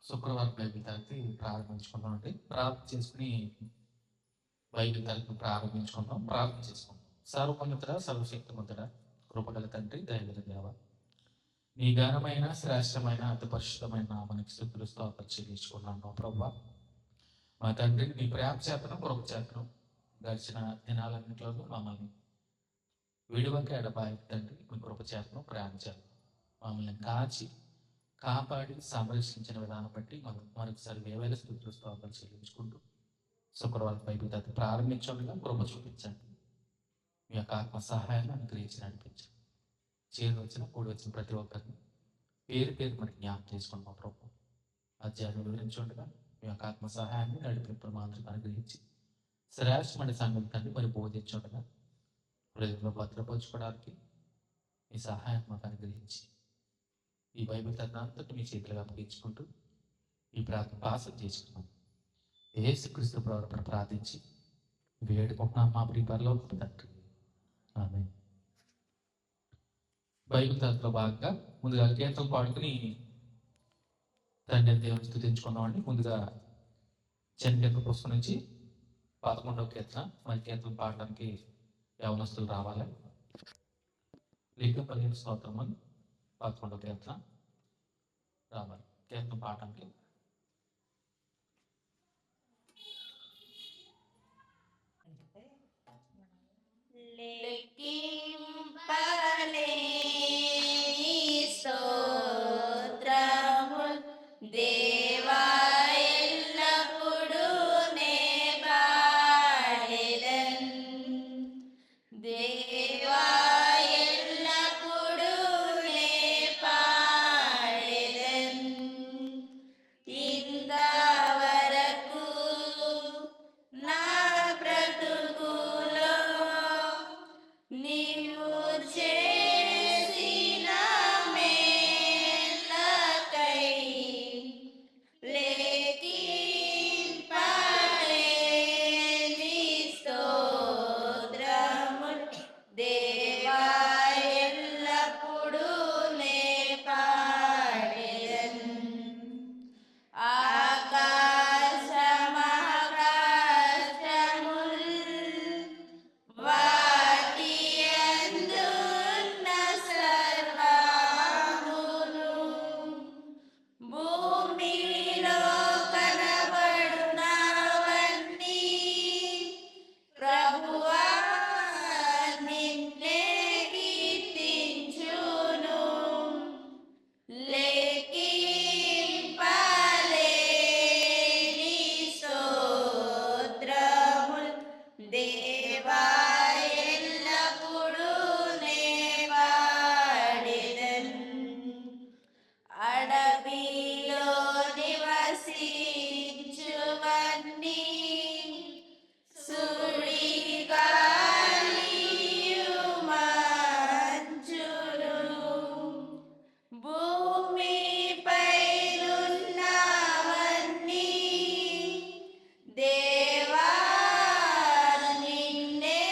శుక్రవారం బైబిల్ తరగతి ప్రారంభించుకుందామండి. ప్రార్థన చేసుకుని బైబిల్ తరగతి ప్రారంభించుకుందాం. ప్రార్థన చేసుకుందాం. సర్వోన్నతుడ, సర్వశక్తిమంతుడ, కృపగల తండ్రి, దయగల దేవ, నీ ఘనమైన శ్రేష్టమైన అతి పరిశుద్ధమైన నామానికి స్తుతులు స్తోత్రాలు చెల్లించుకున్నాను ప్రభువా. మా తండ్రి, నీ ప్రేమ చేతను కృప చేతను గడిచిన దినాలన్నింటిలో మమ్మల్ని విడువక ఎడబాయి తండ్రి, మీ కృప చేతను ప్రేమ చేతను మమ్మల్ని కాచి కాపాడి సంరక్షించిన విధానం బట్టి మరొకసారి వేవేల స్తుతులు స్తోత్రాలు చెల్లించుకుంటూ శుక్రవారం బైబిల్ తరగతి ప్రారంభించకుండా కృప చూపించండి. మీ యొక్క ఆత్మ సహాయాన్ని అనుగ్రహించి నడిపించండి. చేరు వచ్చిన కూడి వచ్చిన ప్రతి ఒక్కరిని పేరు పేరు మనకి జ్ఞాపకం చేసుకుంటాం ప్రభు. అధ్యాయం వివరించుండగా మీ యొక్క ఆత్మ సహాయాన్ని నడిపింపు మాత్రం అనుగ్రహించి శ్రేష్టమైన సంగతి తండ్రి మరి బోధించుండగా హృదయంలో భద్రపరచుకోవడానికి మీ సహాయం మాకు అనుగ్రహించి ఈ బైబిల్ తనంతటి మీ చేతులుగా అప్పగించుకుంటూ ఈ ప్రార్థన పాసం చేసుకున్నాం. యేసుక్రీస్తు ప్రభువును ప్రార్థించి వేడుకుంటున్నాం మా ప్రియ పరలోకపు తండ్రి, ఆమేన్. బైబిల్ తరగతిలో భాగంగా ముందుగా కీర్తనలు పాడుకుని తండ్రి దేవుని స్తుతించుకున్నామండి. ముందుగా కీర్తన పుస్తకం నుంచి 11వ కీర్తన. మరి కీర్తన పాడడానికి యవనస్తులు రావాలి. లిఖిత 15 స్తోత్రము 11వ కీర్తన రావాలి. కీర్తన పాడడానికి స్తోత్రముల్ దేవా ఎల్లప్పుడూ నే పాడెదన్. దేవా ఎల్లప్పుడూ నే పాడెదన్. ఇంతవరకు నా బ్రతుకులో నీవు చేసిన మేలకై లెక్కింపలేని స్తోత్రముల్ దేవా ఎల్లప్పుడూ నే పాడెదన్. ఆకాశమహాకాశముల్ వాటి యందున్న సర్వమును భూమిలో కనబడునవన్నీ ప్రభువా నిన్నే కీర్తించును. లెక్కింపలేని స్తోత్రముల్ దేవా ఎల్లప్పుడూ నే పాడెదన్. అడవిలో నివసించువన్నీ సుడిగాలియు మంచును భూమిపైనున్నవన్నీ దేవా నిన్నే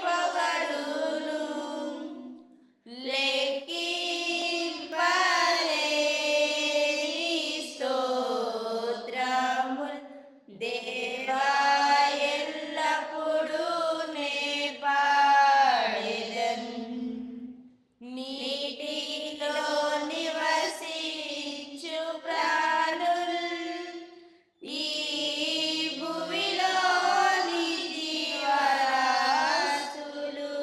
పొగడును. లెక్కింపలేని స్తోత్రముల్ దేవా ఎల్లప్పుడూ నే పాడెదన్. నీటిలో నివసించు ప్రాణుల్ ఈ భూమిలోని జీవరాశులు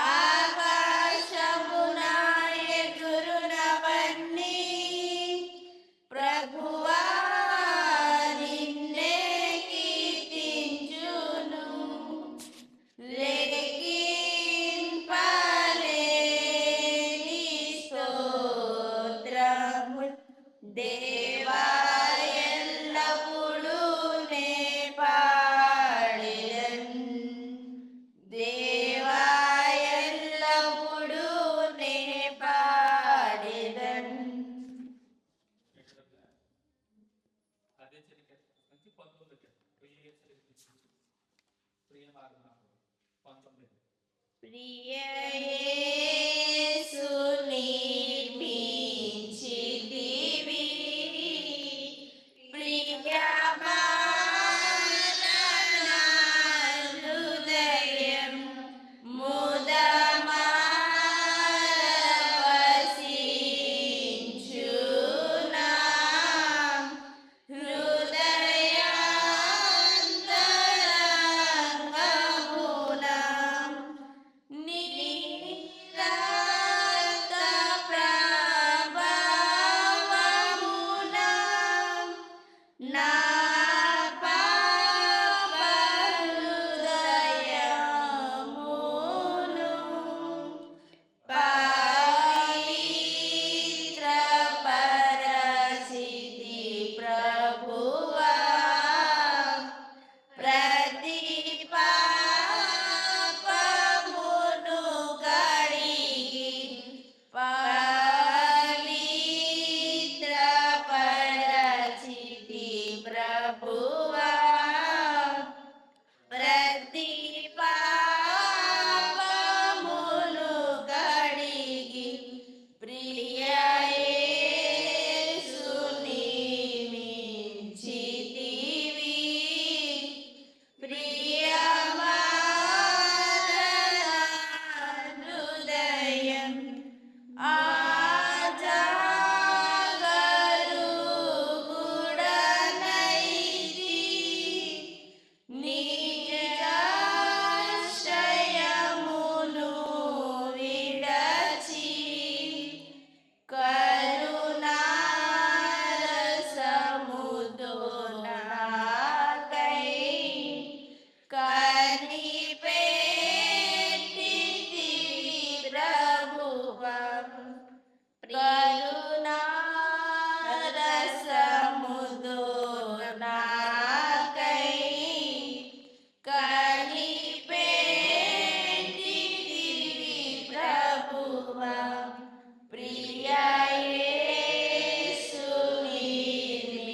ఆకాశమున ఎగురునవన్నీ ప్రభువా నిన్నే కీర్తించును. లెక్కింపలేని స్తోత్రముల్ దేవా ఎల్లప్పుడూ నే పాడెదన్. దేవా ఎల్లప్పుడూ నే పాడెదన్. అదే కీర్తన నుంచి 19వ కీర్తన ప్రియ మార్గం 19. ప్రియ యేసు నిర్మించితివి ప్రియ యేసు నిర్మించితివి,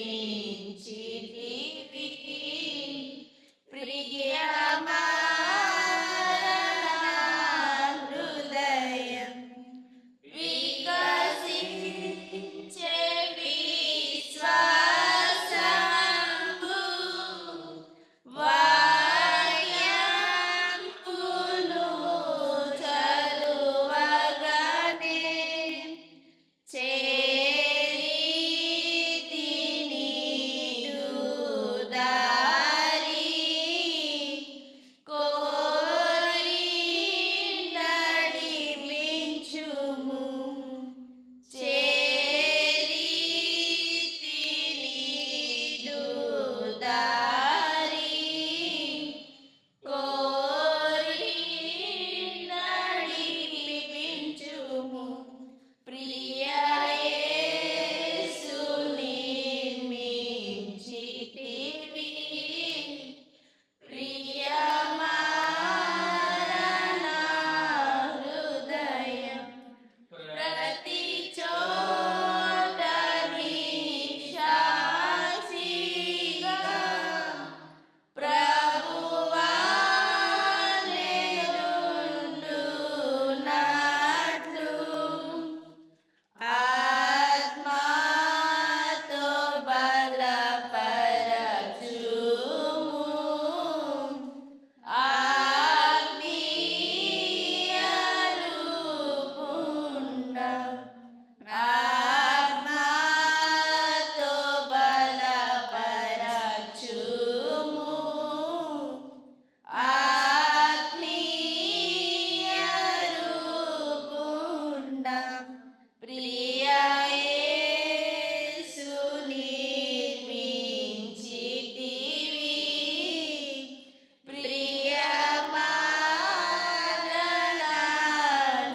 ప్రియమా హృదయం వికసించే విశ్వాసంబు, వాక్యంబును చదువగనే చేరితిని దారి, కోరి నడిపించుము, చేరితిని దారి, కోరి నడిపించుము, ప్రియ యేసు నిర్మించితివి, ప్రియమాన హృదయం ప్రతి చోట నిశాసిగా ప్రభువా నేనుండునట్లు, ఆత్మతో బలపరచుము, ఆత్మీయ రూపుండ, ఆత్మతో బలపరచుము, ఆత్మీయ రూపుండ, ప్రియ యేసు నిర్మించితివి, ప్రియమాన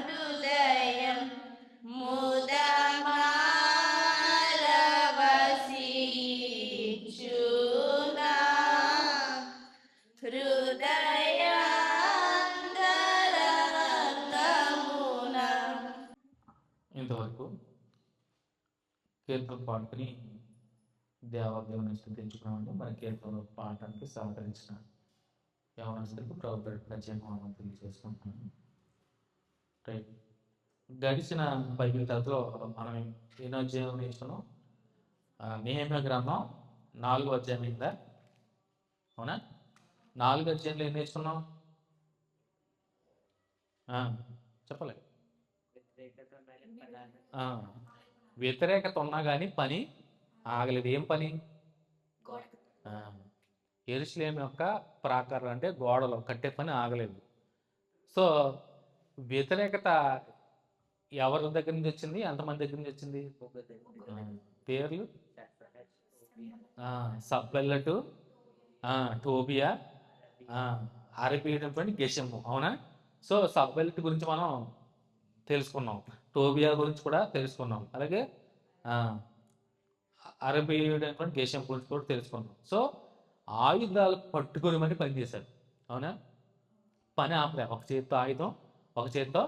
హృదయం ముదమారవసించునా, హృదయాంతరంగమున. ఇంతవరకు కీర్తన పాడుకుని దేవాదేవుని స్థుతించుకున్నామండి. మన కీర్తన పాడటానికి సహకరించిన యవనస్తులకు ప్రభు ప్రత్యేకమైన తెలియజేసుకుంటున్నాను. రైట్, గడిచిన బైబిల్ తరగతిలో మనం ఎన్నో అధ్యాయం నేర్చుకున్నాం? నెహెమ్యా గ్రంథం 4వ అధ్యాయం అయిందా? అవునా? 4 అధ్యాయంలో ఏం నేర్చుకున్నాం? చెప్పలే. వ్యతిరేకత ఉన్నా కానీ పని ఆగలేదు. ఏం పని? యెరూషలేము యొక్క ప్రాకారం అంటే గోడలు కట్టే పని ఆగలేదు. సో వ్యతిరేకత ఎవరి దగ్గర నుంచి వచ్చింది? ఎంతమంది దగ్గర నుంచి వచ్చింది? పేర్లు సబ్బెల్లటు, టోబియా, అరబీయడం గెషము. అవునా? సో సబ్బెల్లటు గురించి మనం తెలుసుకున్నాం, టోబియా గురించి కూడా తెలుసుకున్నాం, అలాగే అరబీయడం గెషం గురించి కూడా తెలుసుకున్నాం. సో ఆయుధాలు పట్టుకొని మరి పనిచేశారు. అవునా? పని ఆపలే. ఒక చేతితో ఆయుధం, ఒక చేతితో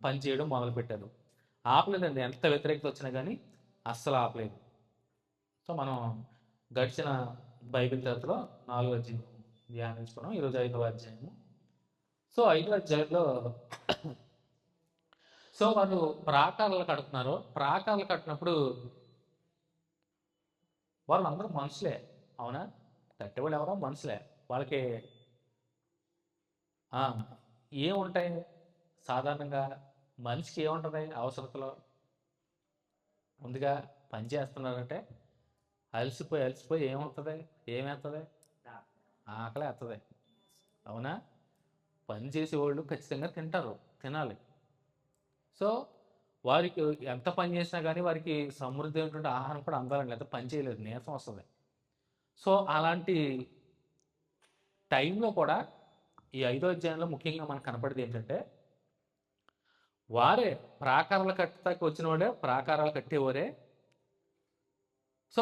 పని చేయడం మొదలుపెట్టారు. ఆపలేదండి. ఎంత వ్యతిరేకత వచ్చినా కానీ అస్సలు ఆపలేదు. సో మనం గడిచిన బైబిల్ తరగతిలో 4వ అధ్యాయం ధ్యానించుకున్నాం. ఈరోజు 5వ అధ్యాయము. సో 5వ అధ్యాయంలో సో వాళ్ళు ప్రాకారాలు కడుతున్నారు. ప్రాకారాలు కట్టినప్పుడు వాళ్ళందరూ మనుషులే. అవునా? కట్టేవాళ్ళు ఎవరో మనుషులే. వాళ్ళకి ఏముంటాయి? సాధారణంగా మనిషికి ఏముంటుంది అవసరతలో? ముందుగా పని చేస్తున్నారంటే అలసిపోయి ఏమవుతుంది? ఏమేస్తుంది? ఆకలి వేస్తుంది. అవునా? పని చేసేవాళ్ళు ఖచ్చితంగా తినాలి. సో వారికి ఎంత పని చేసినా కానీ వారికి సమృద్ధి అయినటువంటి ఆహారం కూడా అందాలండి, లేకపోతే పని చేయలేదు, నీరసం వస్తుంది. సో అలాంటి టైంలో కూడా ఈ 5వ అధ్యాయంలో ముఖ్యంగా మనకు కనపడేది ఏంటంటే, వారే ప్రాకారాలు కట్టడానికి వచ్చిన వాడే, ప్రాకారాలు కట్టేవారే. సో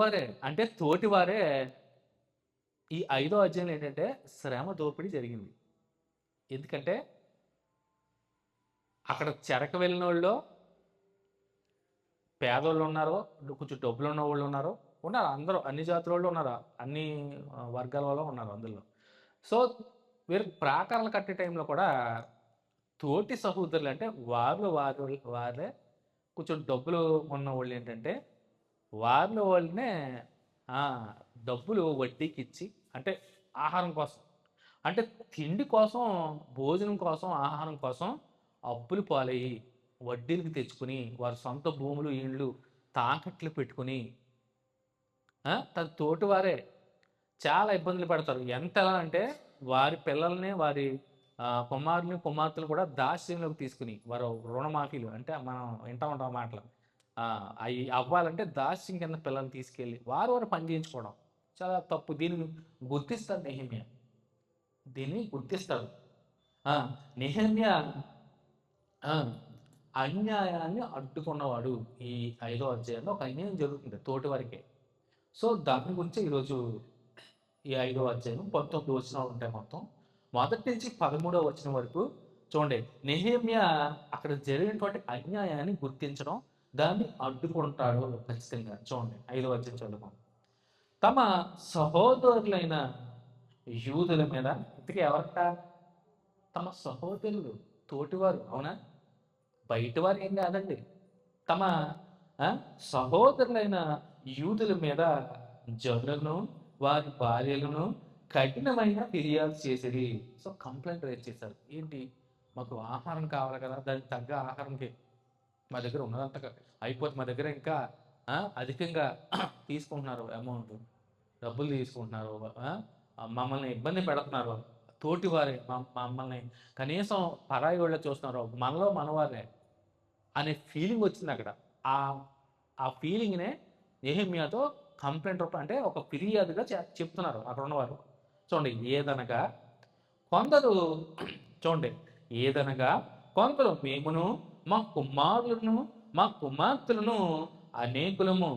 వారే అంటే తోటి వారే ఈ 5వ అధ్యాయంలో ఏంటంటే శ్రమ దోపిడీ జరిగింది. ఎందుకంటే అక్కడ చెరకు వెళ్ళిన వాళ్ళు పేదోళ్ళు ఉన్నారు, కొంచెం డబ్బులు ఉన్న వాళ్ళు ఉన్నారు, అందరూ అన్ని జాతుల వాళ్ళు ఉన్నారు, అన్ని వర్గాల వాళ్ళు ఉన్నారు అందులో. సో వీరు ప్రాకారాలు కట్టే టైంలో కూడా తోటి సహోదరులు అంటే వారే కొంచెం డబ్బులు ఉన్న వాళ్ళు ఏంటంటే వాళ్ళనే ఆ, డబ్బులు వడ్డీకి ఇచ్చి, అంటే ఆహారం కోసం, అంటే తిండి కోసం, భోజనం కోసం, ఆహారం కోసం అప్పులు పాలయ్యి వడ్డీలకు తెచ్చుకుని వారి సొంత భూములు ఇళ్ళు తాకట్లు పెట్టుకుని తన తోటి వారే చాలా ఇబ్బందులు పడతారు. ఎలా అంటే వారి పిల్లల్ని, వారి కుమారుని కుమార్తెలు కూడా దాస్యంలోకి తీసుకుని వారు రుణమాఫీలు, అంటే మనం వింటా ఉంటాం మాటలు, అవి అవ్వాలంటే దాస్యం కింద పిల్లల్ని తీసుకెళ్ళి వారు పని చేయించుకోవడం చాలా తప్పు. దీన్ని గుర్తిస్తాడు నెహెమ్యా, దీన్ని గుర్తిస్తాడు. నెహెమ్యా అన్యాయాన్ని అడ్డుకున్నవాడు. ఈ 5వ అధ్యాయంలో ఒక అన్యాయం జరుగుతుంది తోటి వారికే. సో దాని గురించి ఈరోజు ఈ 5వ అధ్యాయం 19 వచనాలు ఉంటాయి మొత్తం. మొదటి నుంచి 13వ వచనం వరకు చూడండి. నెహెమ్యా అక్కడ జరిగినటువంటి అన్యాయాన్ని గుర్తించడం, దాన్ని అడ్డుకుంటాడు ఖచ్చితంగా. చూడండి 5వ అధ్యాయం చదువుకో. తమ సహోదరులైన యూదుల మీద, ఇంతకీ ఎవరట? తమ సహోదరులు, తోటివారు, అవునా? బయట వారు ఏం కాదండి. తమ సహోదరులైన యూదుల మీద జనులను, వారి భార్యలను కఠినమైన ఫిర్యాదు చేసేది. సో కంప్లైంట్ రేజ్ చేశారు. ఏంటి? మాకు ఆహారం కావాలి కదా, దానికి తగ్గ ఆహారంకి మా దగ్గర ఉన్నదంతా అయిపోతే మా దగ్గర ఇంకా అధికంగా తీసుకుంటున్నారు, అమౌంట్ డబ్బులు తీసుకుంటున్నారు, మమ్మల్ని ఇబ్బంది పెడుతున్నారు, తోటి వారే మమ్మల్ని కనీసం పరాయి వాళ్ళ చూస్తున్నారు, మనలో మనవారే అనే ఫీలింగ్ వచ్చింది అక్కడ. ఆ ఫీలింగ్నే నెహెమ్యాతో కంప్లైంట్ రూపం, అంటే ఒక ఫిర్యాదుగా చెప్తున్నారు అక్కడ ఉన్నవారు. చూడండి, ఏదనగా కొందరు, చూడండి, ఏదనగా కొందరు మేమును మా కుమారులను మా కుమార్తెలను అనేకులము,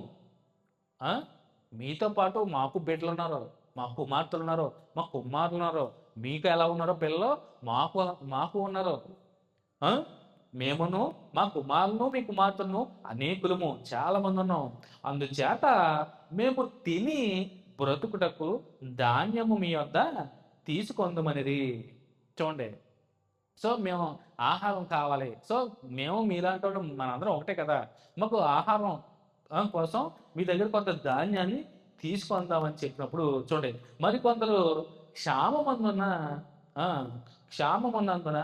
మీతో పాటు మాకు బిడ్డలు ఉన్నారు, మా కుమార్తెలు ఉన్నారు, మా కుమారులు ఉన్నారు, మీకు ఎలా ఉన్నారో పిల్లలు మాకు మాకు ఉన్నారు, మేమును మా కుమారులను మీ కుమార్తెలను అనేకులము, చాలా మంది ఉన్నాం, అందుచేత మేము తిని బ్రతుకుటకు ధాన్యము మీ వద్ద తీసుకొందమనిది. చూడండి, సో మేము ఆహారం కావాలి, సో మేము మీలాంటి వాళ్ళు మనందరం ఒకటే కదా, మాకు ఆహారం కోసం మీ దగ్గర కొంత ధాన్యాన్ని తీసుకుందామని చెప్పినప్పుడు చూడండి, మరికొందరు క్షామమున్నందున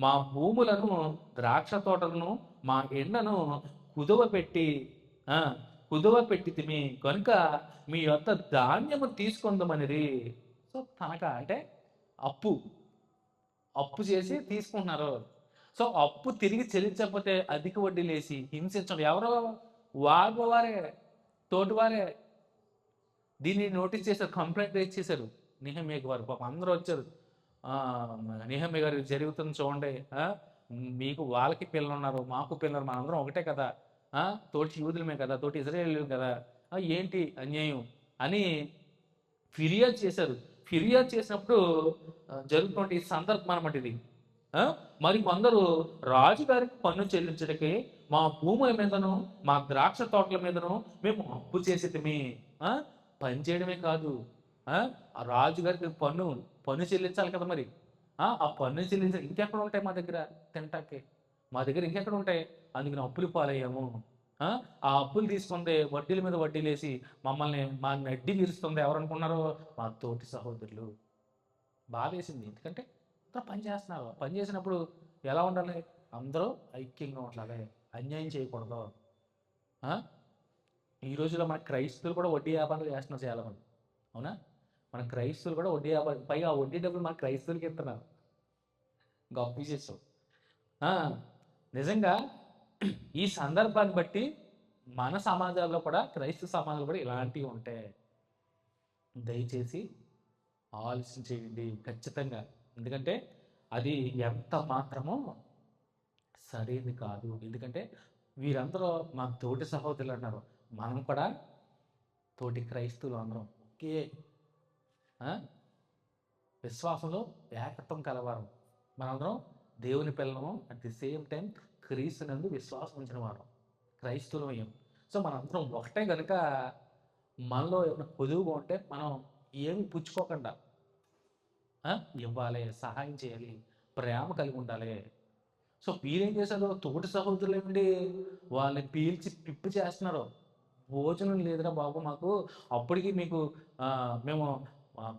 మా భూములను, ద్రాక్ష తోటలను, మా ఎండను కుదువ పెట్టి తిమి కనుక మీ యొక్క ధాన్యము తీసుకుందామనిది. సో తనక అంటే అప్పు చేసి తీసుకుంటున్నారు. సో అప్పు తిరిగి చెల్లించకపోతే అధిక వడ్డీలు వేసి హింసించడం. ఎవరో వారే, తోటివారే దీన్ని నోటీస్ చేశారు, కంప్లైంట్ రేజ్ చేశారు నెహెమ్యాకి వారు. పాపం అందరూ వచ్చారు, నెహెమ్యా గారు జరుగుతుంది చూడండి, మీకు వాళ్ళకి పిల్లలు ఉన్నారు, మాకు పిల్లలు, మనందరం ఒకటే కదా, తోటి యూదులమే కదా, తోటి ఇజ్రాయేలీలు కదా, ఏంటి అన్యాయం అని ఫిర్యాదు చేశారు. ఫిర్యాదు చేసినప్పుడు జరుగుతున్న సందర్భం అన్నమాట ఇది. మరి కొందరు రాజుగారికి పన్ను చెల్లించడానికి మా భూముల మీదను, మా ద్రాక్ష తోటల మీదను మేము అప్పు చేసేది. పని చేయడమే కాదు, ఆ రాజుగారికి పన్ను చెల్లించాలి కదా. మరి ఆ పన్ను చెల్లించాలి, ఇంకెక్కడ ఉంటాయి మా దగ్గర తింటాకి, మా దగ్గర ఇంకెక్కడ ఉంటాయి, అందుకని అప్పులు పాలయ్యాము. ఆ అప్పులు తీసుకుంది, వడ్డీల మీద వడ్డీలు వేసి మా నడ్డి తీరుస్తుంది ఎవరనుకున్నారో, మా తోటి సహోదరులు. బాధేసింది, ఎందుకంటే పని చేస్తున్నారు. పని చేసినప్పుడు ఎలా ఉండాలి? అందరూ ఐక్యంగా ఉండాలి, అన్యాయం చేయకూడదు. ఈ రోజుల్లో మన క్రైస్తవులు కూడా వడ్డీ వ్యాపారాలు చేస్తున్నారు చాలామంది, అవునా? మన క్రైస్తవులు కూడా వడ్డీ వ్యాపారం, పైగా ఆ వడ్డీ డబ్బులు మన క్రైస్తవులకి ఇస్తున్నారు. గొప్ప విశేషం. నిజంగా ఈ సందర్భాన్ని బట్టి మన సమాజాల్లో కూడా, క్రైస్తవ సమాజంలో కూడా ఇలాంటివి ఉంటాయి. దయచేసి ఆలోచన చేయండి ఖచ్చితంగా, ఎందుకంటే అది ఎంత మాత్రమో సరైనది కాదు. ఎందుకంటే వీరందరూ మా తోటి సహోదరులు అన్నారు, మనం కూడా తోటి క్రైస్తవులు అందరం ఒకే విశ్వాసంలో ఏకత్వం కలవారు, మనందరం దేవుని పిల్లము, అట్ ది సేమ్ టైం క్రీస్తునందు విశ్వాసం ఉంచిన వారం, క్రైస్తవులమయ్యాం. సో మనందరం ఒకటే కనుక మనలో ఏమైనా పొదువుగా ఉంటే మనం ఏమి పుచ్చుకోకుండా ఇవ్వాలి, సహాయం చేయాలి, ప్రేమ కలిగి ఉండాలి. సో వీరేం చేశారు, తోటి సహోదరులు ఏమండి వాళ్ళని పీల్చి పిప్పి చేస్తున్నారు. భోజనం లేదురా బాబు మాకు, అప్పటికి మీకు మేము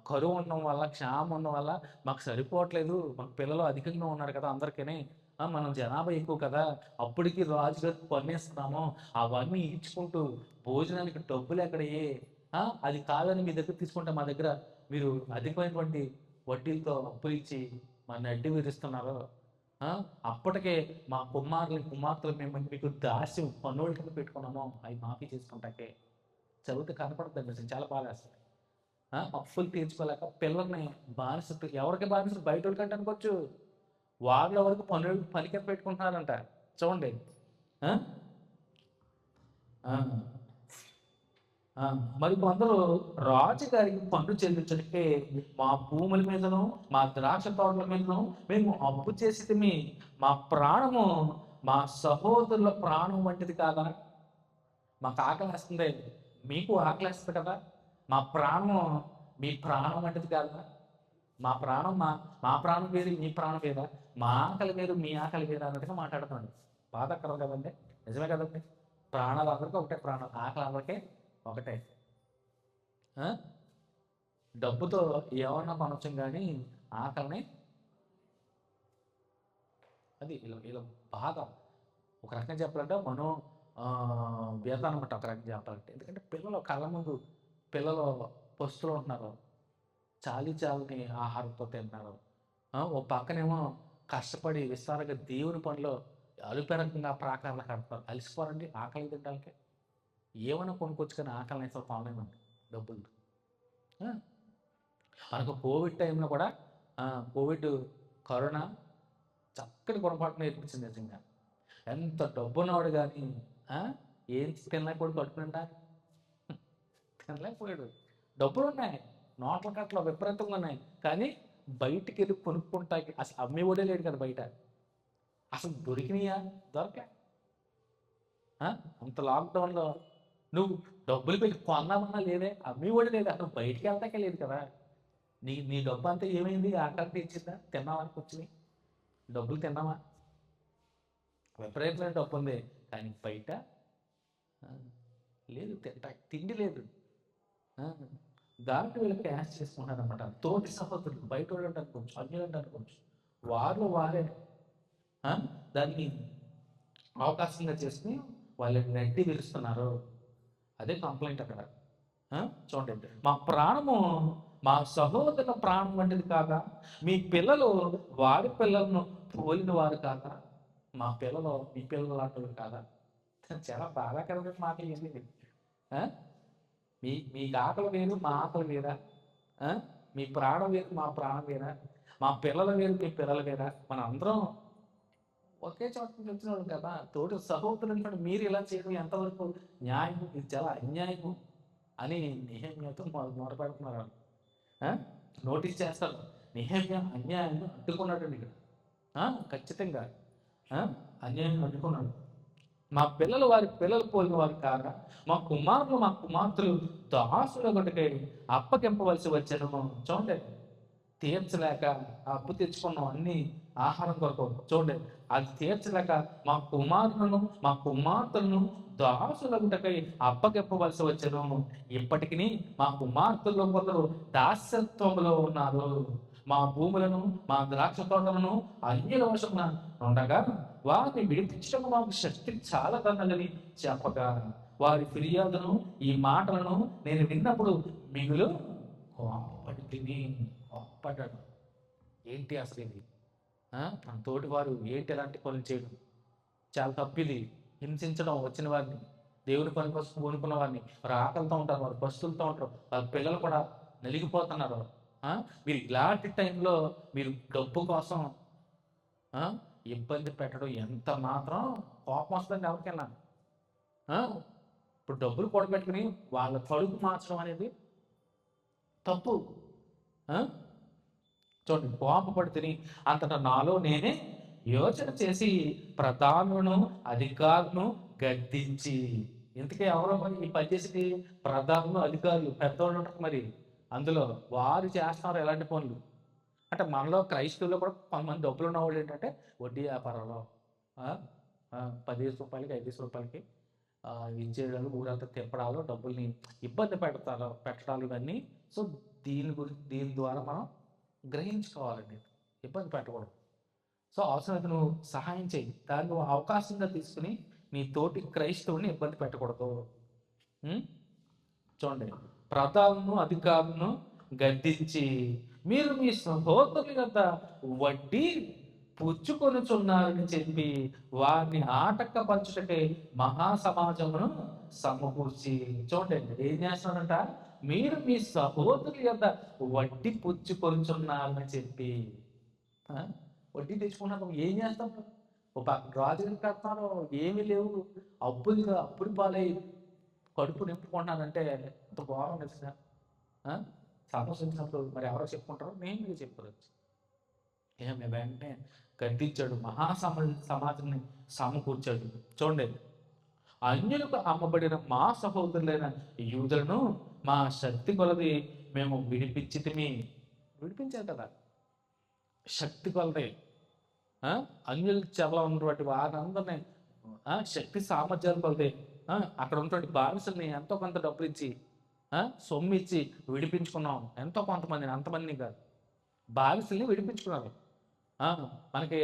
కరువు ఉండడం వల్ల, క్షామం ఉండడం వల్ల మాకు సరిపోవట్లేదు, మాకు పిల్లలు అధికంగా ఉన్నారు కదా అందరికీ, మనం జనాభా ఎక్కువ కదా, అప్పటికి రాజుగారికి పన్నేస్తున్నాము, అవన్నీ ఇచ్చుకుంటూ భోజనానికి డబ్బులు ఎక్కడయ్యే, అది కాదని మీ దగ్గర తీసుకుంటే మా దగ్గర మీరు అధికమైనటువంటి వడ్డీలతో అప్పులు ఇచ్చి మన అడ్డు విధిస్తున్నారు. అప్పటికే మా కుమార్తెలు మేము మీకు దాస్యం పన్నుల కింద పెట్టుకున్నాము, అవి మాఫీ చేసుకుంటాకే. చదివితే కనపడుతుంది అసలు, చాలా బాగా వేస్తుంది. అప్పులు తీర్చుకోలేక పిల్లల్ని బానిస, ఎవరికి బానిసలు బయట వాళ్ళకంటే అనుకోవచ్చు, వాళ్ళ వరకు పని కింద పెట్టుకుంటున్నారంట. చూడండి. మరి కొందరు రాజుగారికి పన్ను చెల్లించడానికి మా భూముల మీదను మా ద్రాక్ష తోటల మీదను మేము అప్పు చేసి మా ప్రాణము మా సహోదరుల ప్రాణం వంటిది కాదా? మాకు ఆకలేస్తుంది, మీకు ఆకలేస్తుంది కదా, మా ప్రాణం మీ ప్రాణం వంటిది కాదా? మా ప్రాణం మా ప్రాణం వేరు, మీ ప్రాణం వేరా? మా ఆకలి వేరు, మీ ఆకలి వేరా అన్నట్టుగా మాట్లాడుతున్నాడు. బాధాకరం కదండి, నిజమే కదండి. ప్రాణాలు అందరికీ ఒకటే, ప్రాణాలు ఆకలి అందరికీ ఒకటే. డబ్బుతో ఏమన్నా కొనొచ్చు కానీ ఆకలిని, అది ఇలా ఇలా బాధ. ఒక రకంగా చెప్పాలంటే మనం వ్యత అనమాట, ఒక రకంగా చెప్పాలంటే. ఎందుకంటే పిల్లలు కళ్ళ ముందు పిల్లలు పస్తులు ఉంటున్నారు, చాలని ఆహారంతో తింటున్నారు. ఓ పక్కనేమో కష్టపడి విస్తారంగా దేవుని పనిలో అలుపెరకంగా ప్రాకారాలు కడతారు, అలసిపోరండి ఆకలి తినడానికి. ఏమైనా కొనుక్కొచ్చు కానీ ఆకలిని అసలు కొనలేమండి డబ్బులు. మనకు కోవిడ్ టైంలో కూడా కోవిడ్ కరోనా చక్కటి గుణపాఠం నేర్పించింది నిజంగా. ఎంత డబ్బున్నవాడు కానీ ఏం తినలేకపోయాడు, కడుపునిండా తినలేకపోయాడు. డబ్బులు ఉన్నాయి, నోట్ల కట్టలు విపరీతంగా ఉన్నాయి, కానీ బయటికి వెళ్ళి కొనుక్కుంటాకి అసలు అమ్మేవాడే లేడు కదా బయట. అసలు దొరికినాయా? దొరకలే. అంత లాక్డౌన్లో నువ్వు డబ్బులు పెట్టి కొన్నామన్నా లేదే, అమ్మేవాడు లేదా, నువ్వు బయటికి వెళ్తాకే లేదు కదా. నీ డబ్బు అంతా ఏమైంది? ఆకలికి ఇచ్చిందా? తిన్నావా? కూర్చుని డబ్బులు తిన్నావా? విపరీతమైన డబ్బు ఉంది కానీ బయట లేదు, తిండి లేదు. దాంట్లో వీళ్ళు క్యాష్ చేసుకుంటారు అనమాట. తోటి సహోదరులు, బయట వాళ్ళు అంటే అనుకోవచ్చు, అన్యులు అంటే అనుకోవచ్చు, వారే దాన్ని అవకాశంగా చేసుకుని వాళ్ళని నెట్టి విరుస్తున్నారు. అదే కంప్లైంట్ అక్కడ. చూడండి, మా ప్రాణము మా సహోదరుల ప్రాణం వంటిది కాగా, మీ పిల్లలు వారి పిల్లలను పోలిన వారు కాదా? మా పిల్లలు మీ పిల్లలు లాంటి కాదా? చాలా బాధాకరమైన మాట ఏంటి? మీకు ఆకలి వేరు, మా ఆకలి వేరా? మీ ప్రాణం వేరు, మా ప్రాణం వేరా? మా పిల్లల వేరు, మీ పిల్లల వేరా? మన అందరం ఒకే చోట నుంచి వచ్చిన వాళ్ళు కదా. తోటి సహోదరులు మీరు ఇలా చేయడం ఎంతవరకు న్యాయం? ఇది చాలా అన్యాయము అని నెహెమ్యాతో మొదలుపెడుతున్నారు. నోటీస్ చేస్తారు, నెహెమ్యా అన్యాయాన్ని అడ్డుకున్నాడండి ఇక్కడ. ఖచ్చితంగా అన్యాయం అడ్డుకున్నాడు. మా పిల్లలు వారి పిల్లలు పోలిన వారు కాగా, మా కుమార్తెలు దాసుల గొడ్డకై అప్పగింపవలసి వచ్చాను. చూడండి, తీర్చలేక అప్పు తెచ్చుకున్నాం అన్ని ఆహారం కొరకు. చూడండి, అది తీర్చలేక మా కుమార్తెలను దాసుల గుంటకై అప్పగింపవలసి వచ్చాను. ఇప్పటికి మా కుమార్తెల్లో కొందరు దాస్యత్వంలో ఉన్నారు. మా భూములను మా ద్రాక్ష తోటలను అన్యుల వశమున ఉండగా వారిని విడిపించడం మాకు శక్తి చాలా కన్నదని చెప్పగా, వారి ఫిర్యాదును ఈ మాటలను నేను విన్నప్పుడు మిగులు కోపడ్డాడు. ఏంటి అసలు ఇది? మన తోటి వారు ఏంటి ఎలాంటి పనులు చేయడం చాలా తప్పిది. హింసించడం వచ్చిన వారిని, దేవుని పని కోసం కొనుక్కున్న వారిని. వారు ఆకలితో ఉంటారు, వారు పస్తులతో ఉంటారు, వాళ్ళ పిల్లలు కూడా నలిగిపోతున్నారు. మీరు ఇలాంటి టైంలో మీరు డబ్బు కోసం ఇబ్బంది పెట్టడం ఎంత మాత్రం కోపం వస్తుంది ఎవరికైనా. ఇప్పుడు డబ్బులు కూడబెట్టుకుని వాళ్ళ కడుపు మార్చడం అనేది తప్పు. చూడండి, కోపపడి తిని అంతటా నాలో నేనే యోచన చేసి ప్రధానులను అధికారులను గద్దించి. ఇంతకీ ఎవరో మరి ఈ పని చేసేది? ప్రధానులు అధికారులు పెద్దోళ్ళు ఉంటారు మరి అందులో. వారు చేస్తున్నారు ఎలాంటి పనులు అంటే మనలో క్రైస్తవుల్లో కూడా కొంతమంది డబ్బులు ఉన్న వాళ్ళు ఏంటంటే వడ్డీ వ్యాపారంలో ఆ, 10 రూపాయలకి 5 రూపాయలకి ఇచ్చేయడాలు ఊరంతా తిప్పడాలు డబ్బుల్ని ఇబ్బంది పెట్టడాలు ఇవన్నీ. సో దీని ద్వారా మనం గ్రహించుకోవాలండి, ఇబ్బంది పెట్టకూడదు. సో అవసరమైతే నువ్వు సహాయం చేయి, దాన్ని నువ్వు అవకాశంగా తీసుకుని నీ తోటి క్రైస్తవుని ఇబ్బంది పెట్టకూడదు. ఉం? చూడండి, ప్రధానులను అధికారులను గద్దించి మీరు మీ సహోదరుల యొద్ద వడ్డీ పుచ్చుకొనుచున్నారని చెప్పి వారిని ఆటంకపరచుటకై మహాసమాజమును సమకూర్చి. చూడండి ఏం చేస్తున్నారంట, మీరు మీ సహోదరుల యొద్ద వడ్డీ పుచ్చుకొనుచున్నారని చెప్పి. ఆ? వడ్డీ తెచ్చుకున్నాక ఏం చేస్తాం? ఒక రాజుని కడతాను, ఏమీ లేవు, అప్పులు పాలై కడుపు నింపుకుంటున్నానంటే అంత ఘోరం నిజంగా. సంతోషించినప్పుడు మరి ఎవరో చెప్పుకుంటారో నేను మీకు చెప్పుకోవచ్చు. ఏమి వెంటనే గద్దించాడు, సమాజాన్ని సమకూర్చాడు. చూడండి, అన్యులకు అమ్మబడిన మా సహోదరులైన యూదులను మా శక్తి కొలది మేము విడిపించారు కదా, శక్తి కొలది. అన్యుల చెరలో ఉన్నటువంటి వారందరినీ శక్తి సామర్థ్యాలు కొలది అక్కడ ఉన్నటువంటి బానిసల్ని ఎంతో కొంత డబ్బులు ఇచ్చి సొమ్ము ఇచ్చి విడిపించుకున్నాం. ఎంతో కొంతమందిని, అంతమందిని కాదు, బానిసల్ని విడిపించుకున్నారు. మనకి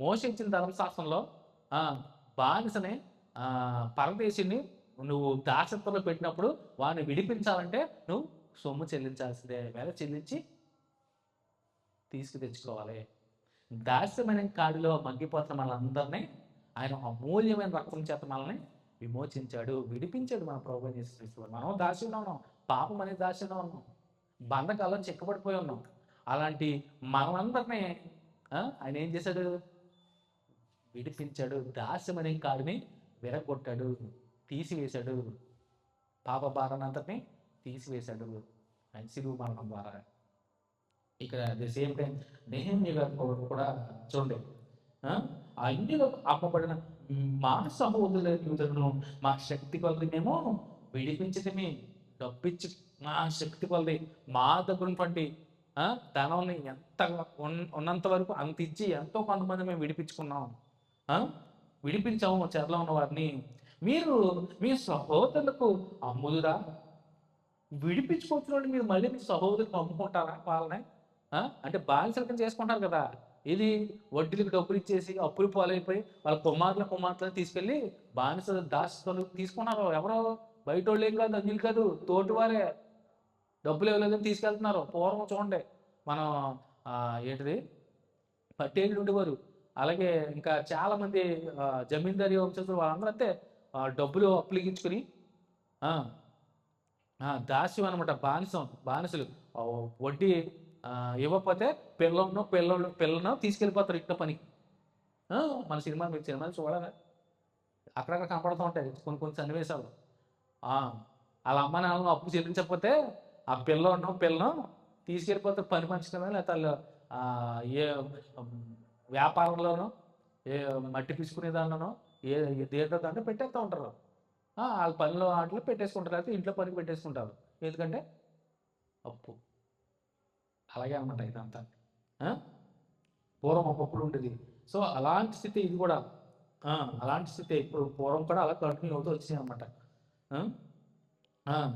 మోషే ఇచ్చిన ధర్మశాస్త్రంలో బానిసని పరదేశిని నువ్వు దాసత్వంలో పెట్టినప్పుడు వాడిని విడిపించాలంటే నువ్వు సొమ్ము చెల్లించాల్సిందే, వేల చెల్లించి తెచ్చుకోవాలి. దాస్యమైన కాడిలో మగ్గిపోతున్న మనందరినీ ఆయన అమూల్యమైన రక్తం చేత మనల్ని విమోచించాడు, విడిపించాడు మన ప్రభువైన యేసుక్రీస్తు. మనం దాస్యంలో ఉన్నాం, పాపం అనే దాస్యంలో ఉన్నాం, బంధకాల్లో చిక్కబడిపోయి ఉన్నాం. అలాంటి మనందరినీ ఆయన ఏం చేశాడు? విడిపించాడు. దాస్యం అనే కాడిని విరగొట్టాడు, తీసివేశాడు, పాప భారాన్నంతటిని తీసివేశాడు ఆయన సిలువ మరణం ద్వారా. ఇక్కడ ది సేమ్ టైం నెహెమ్యా గారు కూడా చూడండి, అన్యులకు అమ్మబడిన మా సహోదరుల యూదులను మా శక్తి కొలది మేము విడిపించటమే. డబ్బిచ్చి మా శక్తి కొలది మా దగ్గర ఉన్నటువంటి ధనాన్ని ఎంత ఉన్నంత వరకు అంత ఇచ్చి ఎంతో కొంతమంది మేము విడిపించుకున్నాం, విడిపించాము చెరలో ఉన్న వారిని. మీరు మీ సహోదరులకు అమ్ముదురా? విడిపించుకోవచ్చు మీరు మళ్ళీ మీ సహోదరులకు అమ్ముకుంటారా వాళ్ళని? అంటే బానిసలకం చేసుకుంటారు కదా, ఇది వడ్డీలకు డబ్బులు ఇచ్చేసి అప్పులు పాలైపోయి వాళ్ళ కుమార్తెలను తీసుకెళ్ళి బానిస దాసులు తీసుకున్నారు. ఎవరో బయట వాళ్ళు ఏం కాదు, అన్యులు కాదు, తోటివారే. డబ్బులు ఇవ్వలేదని తీసుకెళ్తున్నారు. పూర్వం చూడండి, మనం ఏంటిది పట్టేళ్ళు ఉండేవారు, అలాగే ఇంకా చాలా మంది జమీందారీ వంశస్థులు వాళ్ళందరూ అంతే, డబ్బులు అప్పులిగించుకుని దాస్యం అనమాట, బానిసలు వడ్డీ ఇవ్వకపోతే పిల్లలను తీసుకెళ్ళిపోతారు ఇంట్లో పనికి. మీరు సినిమాలు చూడాలి, అక్కడక్కడ కనపడుతూ ఉంటాయి కొన్ని సన్నివేశాలు. వాళ్ళ అమ్మ నాన్న అప్పు చెల్లించకపోతే ఆ పిల్లను తీసుకెళ్ళిపోతే పని మనిషిగా, లేకపోతే వాళ్ళు ఏ వ్యాపారంలోనో ఏ మట్టి పిసుకునే దానిలోనో దేంట్లో దాంట్లో పెట్టేస్తూ ఉంటారు. వాళ్ళ పనిలో వాటిలో పెట్టేసుకుంటారు, లేకపోతే ఇంట్లో పనికి పెట్టేసుకుంటారు. ఎందుకంటే అప్పు. అలాగే అనమాట ఇదంతా. పూర్వం ఒకప్పుడు ఉండేది. సో అలాంటి స్థితి ఇది కూడా, అలాంటి స్థితి ఇప్పుడు పూర్వం కూడా అలా కంటిన్యూ అవుతూ వచ్చింది అనమాట.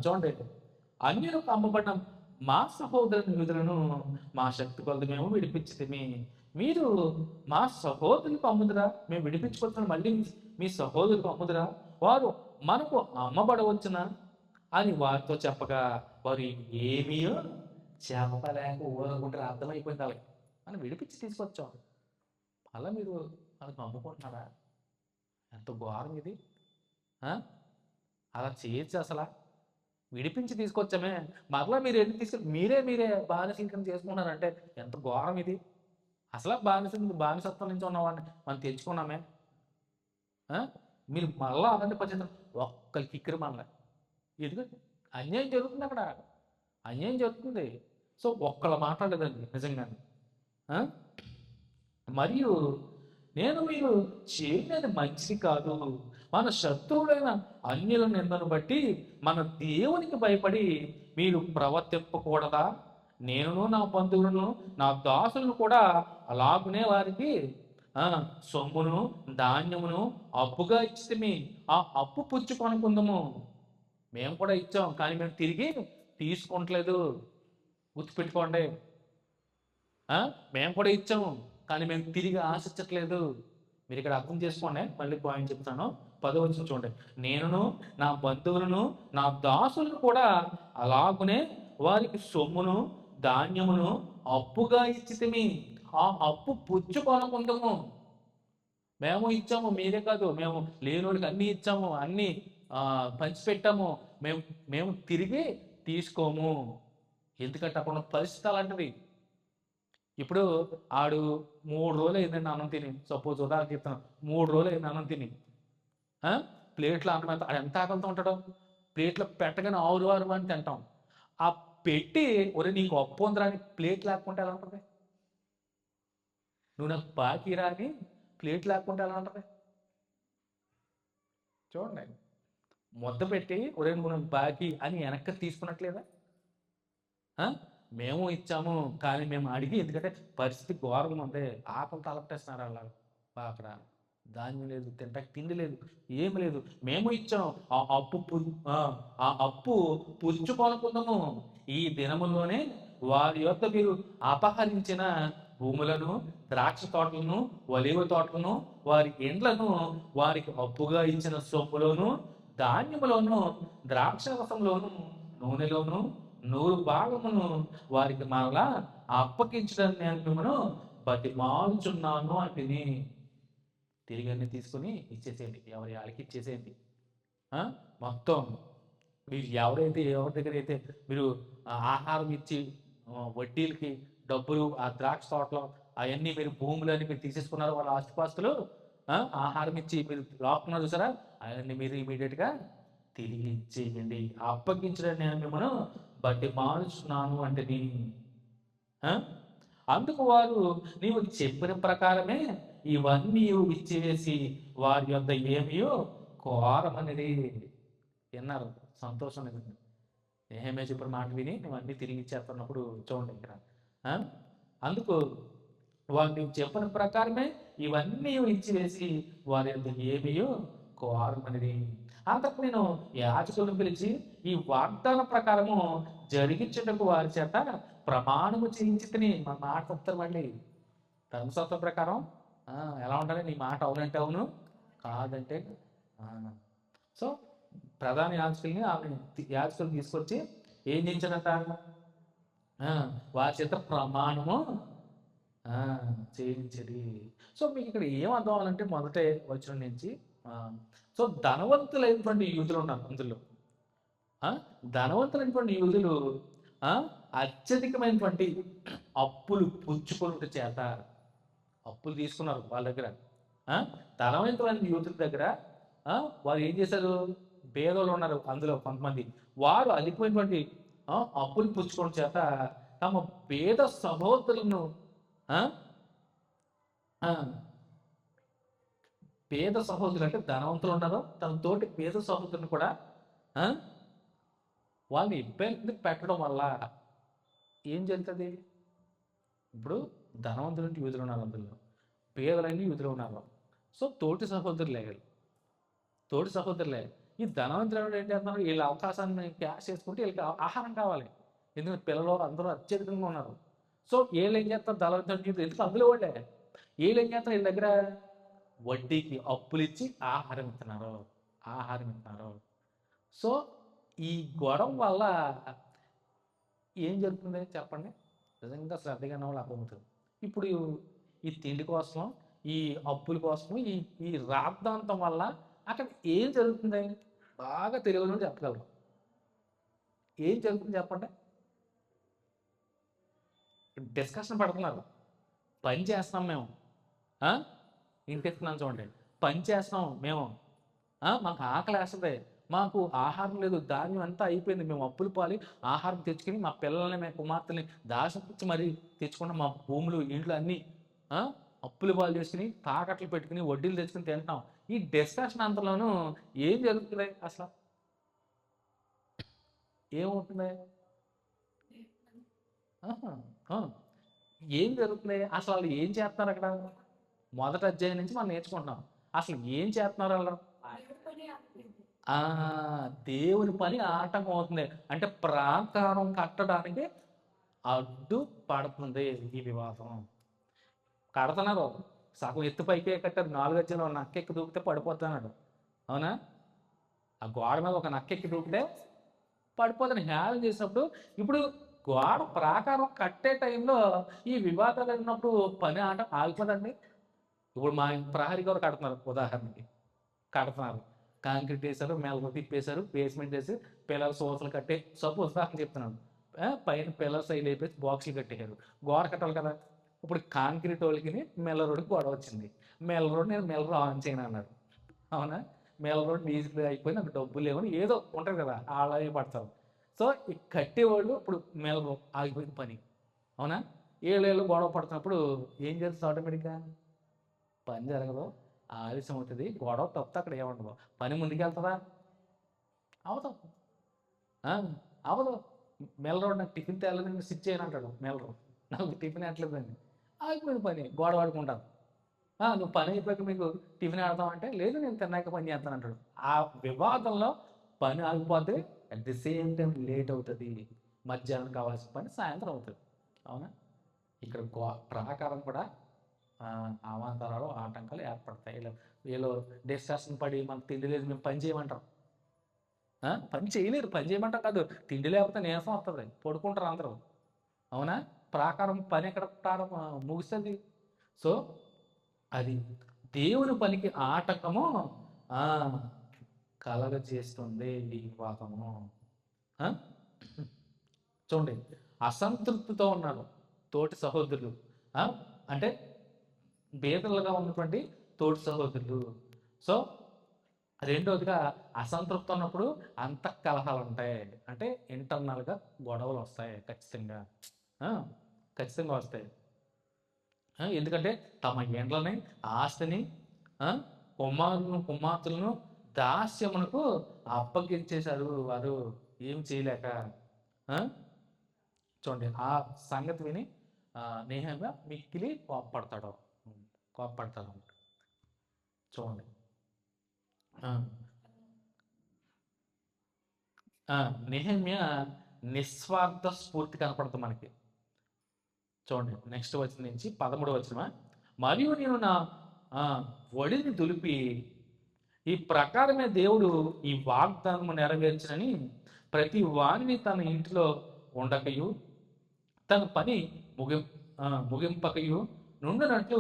చూడండి, అన్యులకు అమ్మబడిన మా సహోదరుని యూదులను మా శక్తి కొలది మేము విడిపించితిమి. మీరు మా సహోదరులకు అమ్ముదురా? మేము విడిపించుకుంటున్నాం, మళ్ళీ మీ సహోదరులకు అమ్ముదురా? వారు మనకు అమ్మబడవచ్చునా అని వారితో చెప్పగా వారు ఏమీ చెప్పలేక ఊరకుంటారు. అర్థమైపోయింది వాళ్ళకి, మనం విడిపించి తీసుకొచ్చాం, అలా మీరు మనకు అమ్ముకుంటున్నారా? ఎంత ఘోరం ఇది! అలా చేయొచ్చు అసలు? విడిపించి తీసుకొచ్చామే, మరలా మీరు ఎందుకు తీసుకెళ్ళి మీరే బానిసీకరణ చేసుకున్నారంటే ఎంత ఘోరం ఇది! అసలు బానిసత్వం నుంచి ఉన్నవాడిని మనం తెచ్చుకున్నామే, మీరు మళ్ళా అలాంటి పరిస్థితి ఒక్కరికి ఇక్కరు మనలే. ఎందుకంటే అన్యాయం జరుగుతుంది, అక్కడ అన్యాయం జరుగుతుంది. సో ఒక్కళ్ళ మాట్లాడలేదండి నిజంగానే. మరియు నేను మీరు చేయలేదు మంచిది కాదు. మన శత్రువులైన అన్యుల నిందను బట్టి మన దేవునికి భయపడి మీరు ప్రవర్తింపకూడదా? నేనును నా బంధువులను నా దాసులను కూడా అలాగునే వారికి ఆ సొమ్మును ధాన్యమును అప్పుగా ఇచ్చితిమి. ఆ అప్పు పుచ్చుకొనుకుందాము. మేము కూడా ఇచ్చాం, కానీ మేము తిరిగి తీసుకుంటలేదు. గుర్తుపెట్టుకోండి. ఆ? మేము కూడా ఇచ్చాము, కానీ మేము తిరిగి ఆశించట్లేదు. మీరు ఇక్కడ అర్థం చేసుకోండి. మళ్ళీ పాయింట్ చెప్తాను. 10వ వచనం చూడండి. నేనును నా బంధువులను నా దాసులను కూడా అలాగునే వారికి సొమ్మును ధాన్యమును అప్పుగా ఇచ్చితిమి. ఆ అప్పు పుచ్చుకొనకుందము. మేము ఇచ్చాము, మీరే కాదు, మేము లేనోడికి అన్నీ ఇచ్చాము, అన్నీ పంచిపెట్టాము. మేము మేము తిరిగి తీసుకోము. ఎందుకంటే అక్కడ ఉన్న పరిస్థితి అలాంటిది. ఇప్పుడు ఆడు 3 రోజులు అయిందండి అన్నం తిని, సపోజ్ ఉదాహరణ చెప్తాను, 3 రోజులు అయింది అన్నం తిని, ప్లేట్లో అన్నం ఎంత ఆకలితో ఉంటాడు. ప్లేట్లో పెట్టగానే ఆరు ఆరు అని తింటాం. ఆ పెట్టి ఒరే నీకు అప్పు ఉందిరా అని ప్లేట్ లేకుంటే ఎలా ఉంటుంది? నువ్వు నాకు బాకీ రాని ప్లేట్ లేకుంటే ఎలా ఉంటుంది? చూడండి, ముద్ద పెట్టి ఒరే నువ్వు నాకు బాకీ అని వెనక్కి తీసుకున్నట్లేదా? మేము ఇచ్చాము, కానీ మేము అడిగి, ఎందుకంటే పరిస్థితి ఘోరంగా ఉంది. ఆకలి తలపెట్టేస్తున్నారు అలా. అక్కడ ధాన్యం లేదు, తింటాకి తిండి లేదు, ఏమి లేదు. మేము ఇచ్చాం. ఆ అప్పు పుచ్చుకొనుకుందాము. ఈ దినములోనే వారి యొక్క మీరు అపహరించిన భూములను, ద్రాక్ష తోటలను, ఒలీవ తోటలను, వారి ఇండ్లను, వారికి అప్పుగా ఇచ్చిన సొమ్ములోను, ధాన్యములోను, ద్రాక్ష రసంలోను, నూనెలోను 100 భాగమును వారికి మరలా అప్పగించడానికి నేను మిమ్మల్ని బతిమాలుచున్నాను అంటిని. తిరిగి అన్ని తీసుకుని ఇచ్చేసేయండి, ఎవరి వాళ్ళకి ఇచ్చేసేయండి. మొత్తం మీరు ఎవరి దగ్గర అయితే మీరు ఆహారం ఇచ్చి వడ్డీలకి డబ్బులు, ఆ ద్రాక్ష తోటలో అవన్నీ మీరు భూములన్నీ మీరు తీసేసుకున్నారు, వాళ్ళ ఆస్తిపాస్తులు ఆహారం ఇచ్చి మీరు లాక్కున్నారు చూసారా, అవన్నీ మీరు ఇమీడియట్గా తిరిగి ఇచ్చేయండి. అప్పగించడం నేను మిమ్మల్ని బట్టి మారుచున్నాను అంటే అందుకు వారు నీవు చెప్పిన ప్రకారమే ఇవన్నీ ఇచ్చివేసి వారి యొద్ద ఏమియో కోరమనేది విన్నారు. సంతోషం లేదు. ఏమే చెప్పిన మాట విని నువ్వు అన్నీ తిరిగి ఇచ్చేస్తున్నప్పుడు చూడండి ఇక్కడ. అందుకు వారు నువ్వు చెప్పిన ప్రకారమే ఇవన్నీ ఇచ్చివేసి వారి యొక్క ఏమియో కోరమనేది. అంతకు నేను యాజకులను పిలిచి ఈ వాగ్దాన ప్రకారము జరిగించుటకు వారి చేత ప్రమాణము చేయించి మా మాట చెప్తారు. మళ్ళీ ధర్మశాస్త్రం ప్రకారం ఎలా ఉండాలి? నీ మాట అవునంటే అవును, కాదంటే సో ప్రధాన యాజకుల్ని యాజకులు తీసుకొచ్చి ఏం చేయించాడంట? వారి చేత ప్రమాణము చేయించడి. సో మీకు ఇక్కడ ఏం అర్థం అవ్వాలంటే మొదటే వచనం నుంచి సో ధనవంతులైనటువంటి యూదులు ఉన్నారు అందులో. ధనవంతులైనటువంటి యూదులు అత్యధికమైనటువంటి అప్పులు పుచ్చుకొనుట చేత అప్పులు తీసుకున్నారు వాళ్ళ దగ్గర. ధనవంతమైన యూదుల దగ్గర వారు ఏం చేశారు? పేదోళ్ళు ఉన్నారు అందులో కొంతమంది, వారు అధికమైనటువంటి అప్పులు పుచ్చుకోవడం చేత తమ పేద సహోదరులను పేద సహోదరులు అంటే ధనవంతులు ఉన్నారు, తన తోటి పేద సహోదరుని కూడా వాళ్ళని ఇబ్బంది పెట్టడం వల్ల ఏం జరుగుతుంది? ఇప్పుడు ధనవంతులంటే యూదులు ఉన్నారు అందులో, పేదలైన యూదులు ఉన్నారు. సో తోటి సహోదరులే ఈ ధనవంతులు ఏం చేస్తున్నారు? వీళ్ళ అవకాశాన్ని క్యాష్ చేసుకుంటే వీళ్ళకి ఆహారం కావాలి. ఎందుకంటే పిల్లలు అందరూ అత్యధికంగా ఉన్నారు. సో వీళ్ళు ఏం చేస్తారు? ధనవంతులు ఎందుకు అందులో వాళ్ళే వీళ్ళు ఏం చేస్తారు? వీళ్ళ దగ్గర వడ్డీకి అప్పులు ఇచ్చి ఆహారం ఇస్తున్నారు. సో ఈ గొడవ వల్ల ఏం జరుగుతుంది చెప్పండి? నిజంగా శ్రద్ధగా వాళ్ళు అర్థమవుతుంది. ఇప్పుడు ఈ తిండి కోసం, ఈ అప్పుల కోసం, ఈ రాద్ధాంతం వల్ల అక్కడ ఏం జరుగుతుంది? బాగా తెలియదు చెప్పగలరు. ఏం జరుగుతుంది చెప్పండి? డిస్కషన్ పడుతున్నారు. పని చేస్తున్నాం మేము, ఇంటిస్తున్నాం చూడండి, పని చేస్తున్నాం మేము, మాకు ఆకలి వేస్తుంది, మాకు ఆహారం లేదు, ధాన్యం అంతా అయిపోయింది, మేము అప్పులు పాలి ఆహారం తెచ్చుకొని మా పిల్లల్ని, మా కుమార్తెని దాచిపుచ్చి మరీ తెచ్చుకున్న మా భూములు, ఇండ్లు అన్నీ అప్పులు పాలు చేసుకుని తాకట్లు పెట్టుకుని వడ్డీలు తెచ్చుకుని తింటున్నాం. ఈ డిస్కషన్ అంతలోనూ ఏం జరుగుతుంది అసలు? ఏమవుతుంది? ఆహా, అవును. ఏం జరుగుతుంది అసలు? వాళ్ళు ఏం చేస్తున్నారు అక్కడ? మొదటి అధ్యాయం నుంచి మనం నేర్చుకుంటున్నాం. అసలు ఏం చేస్తున్నారు వాళ్ళు? ఆ దేవుని పని ఆటంకం అవుతుంది. అంటే ప్రాకారం కట్టడానికి అడ్డు పడుతుంది ఈ వివాదం. కడుతున్నారు, సగం ఎత్తు పైకే కట్టారు, 4 అధ్యాయంలో నక్కెక్కి దూకితే పడిపోతున్నాడు. అవునా? ఆ గోడ మీద ఒక నక్కెక్కి దూకితే పడిపోతాను హేళన చేసినప్పుడు. ఇప్పుడు గోడ ప్రాకారం కట్టే టైంలో ఈ వివాదాలు ఉన్నప్పుడు పని ఆట ఆగిపోదండి. ఇప్పుడు మా ప్రహరీ గోడ కడుతున్నారు, ఉదాహరణకి కడుతున్నారు, కాంక్రీట్ వేశారు, మెలగ తిప్పేశారు, బేస్మెంట్ వేసి పిల్లలు సోసలు కట్టే, సపోజ్ ఉదాహరణ చెప్తున్నాను. పైన పిల్లర్స్ అవి లేపేసి బాక్సులు కట్టేశారు. గోడ కట్టాలి కదా. ఇప్పుడు కాంక్రీట్ వాళ్ళకి మెల్ల రోడ్డుకి గొడవ వచ్చింది. మెల్ల రోడ్ నేను మెల్ల రోడ్ ఆన్ చేయను అన్నాడు. అవునా? మెల్ల రోడ్ డీజిల్ అయిపోయి నాకు డబ్బులు లేవని ఏదో ఉంటుంది కదా, అలాగే పడతారు. సో ఈ కట్టేవాళ్ళు ఇప్పుడు మెల్ల రోడ్ ఆగిపోయింది పని. అవునా? ఏళ్ళు గొడవ పడుతున్నప్పుడు ఏం చేస్తుంది ఆటోమేటిక్గా? పని జరగదు, ఆలస్యం అవుతుంది, గొడవ తప్పితే అక్కడ ఏముండదు. పని ముందుకెళ్తుందా? అవదు. ఆ, అవదు. మెల్లరోడ్ నాకు టిఫిన్ తేలేదని స్విచ్ చేయను అంటాడు మెల్లరోడ్. నాకు టిఫిన్ ఎట్లేదండి, ఆగిపోయింది పని, గొడవ ఆడుకుంటాను. నువ్వు పని అయిపోయాక మీకు టిఫిన్ ఆడతావు అంటే, లేదు నేను తిన్నాక పని చేస్తాను అంటాడు. ఆ వివాదంలో పని ఆగిపోతే at the same time late అవుతుంది. మధ్యాహ్నం కావాల్సిన పని సాయంత్రం అవుతుంది. అవునా? ఇక్కడ ప్రాకారం కూడా అవాంతరాలు ఆటంకాలు ఏర్పడతాయి. వీళ్ళు డిస్కషన్ పడి మనకు తిండి లేదు మేము పని చేయమంటాం. పని చేయలేరు, పని చేయమంటాం కాదు, తిండి లేకపోతే నీరసం వస్తుంది, పడుకుంటారు అందరూ. అవునా? ప్రాకారం పని ఎక్కడ ముగుస్తుంది? సో అది దేవుని పనికి ఆటంకము ఆ కలగ చేస్తుంది ఈ వివాదము. ఆ? చూడండి, అసంతృప్తితో ఉన్నాడు తోటి సహోదరులు. ఆ? అంటే బేదలుగా ఉన్నటువంటి తోటి సహోదరులు. సో రెండోదిగా అసంతృప్తి ఉన్నప్పుడు అంతఃకలహాలు ఉంటాయి. అంటే ఇంటర్నల్గా గొడవలు వస్తాయి ఖచ్చితంగా. ఆ, ఖచ్చితంగా వస్తాయి. ఎందుకంటే తమ ఇండ్లని, ఆస్తిని, కుమార్తెలను దాస్యమునకు అప్పగించేశారు వారు, ఏం చేయలేక. ఆ, చూడండి, ఆ సంగతి విని నేహమ్యా మిక్కిలి కోప్పడతాడు. కోప్పడతాడు. చూడండి, నెహెమ్యా నిస్వార్థ స్ఫూర్తి కనపడుతుంది మనకి. చూడండి, నెక్స్ట్ వచనం నుంచి 13వ వచనమా. మరియు నేను నా ఒడిని దులిపి ఈ ప్రకారమే దేవుడు ఈ వాగ్దానము నెరవేర్చనని ప్రతి వారిని తన ఇంటిలో ఉండకయు తన పని ముగింపకయు నుండినట్లు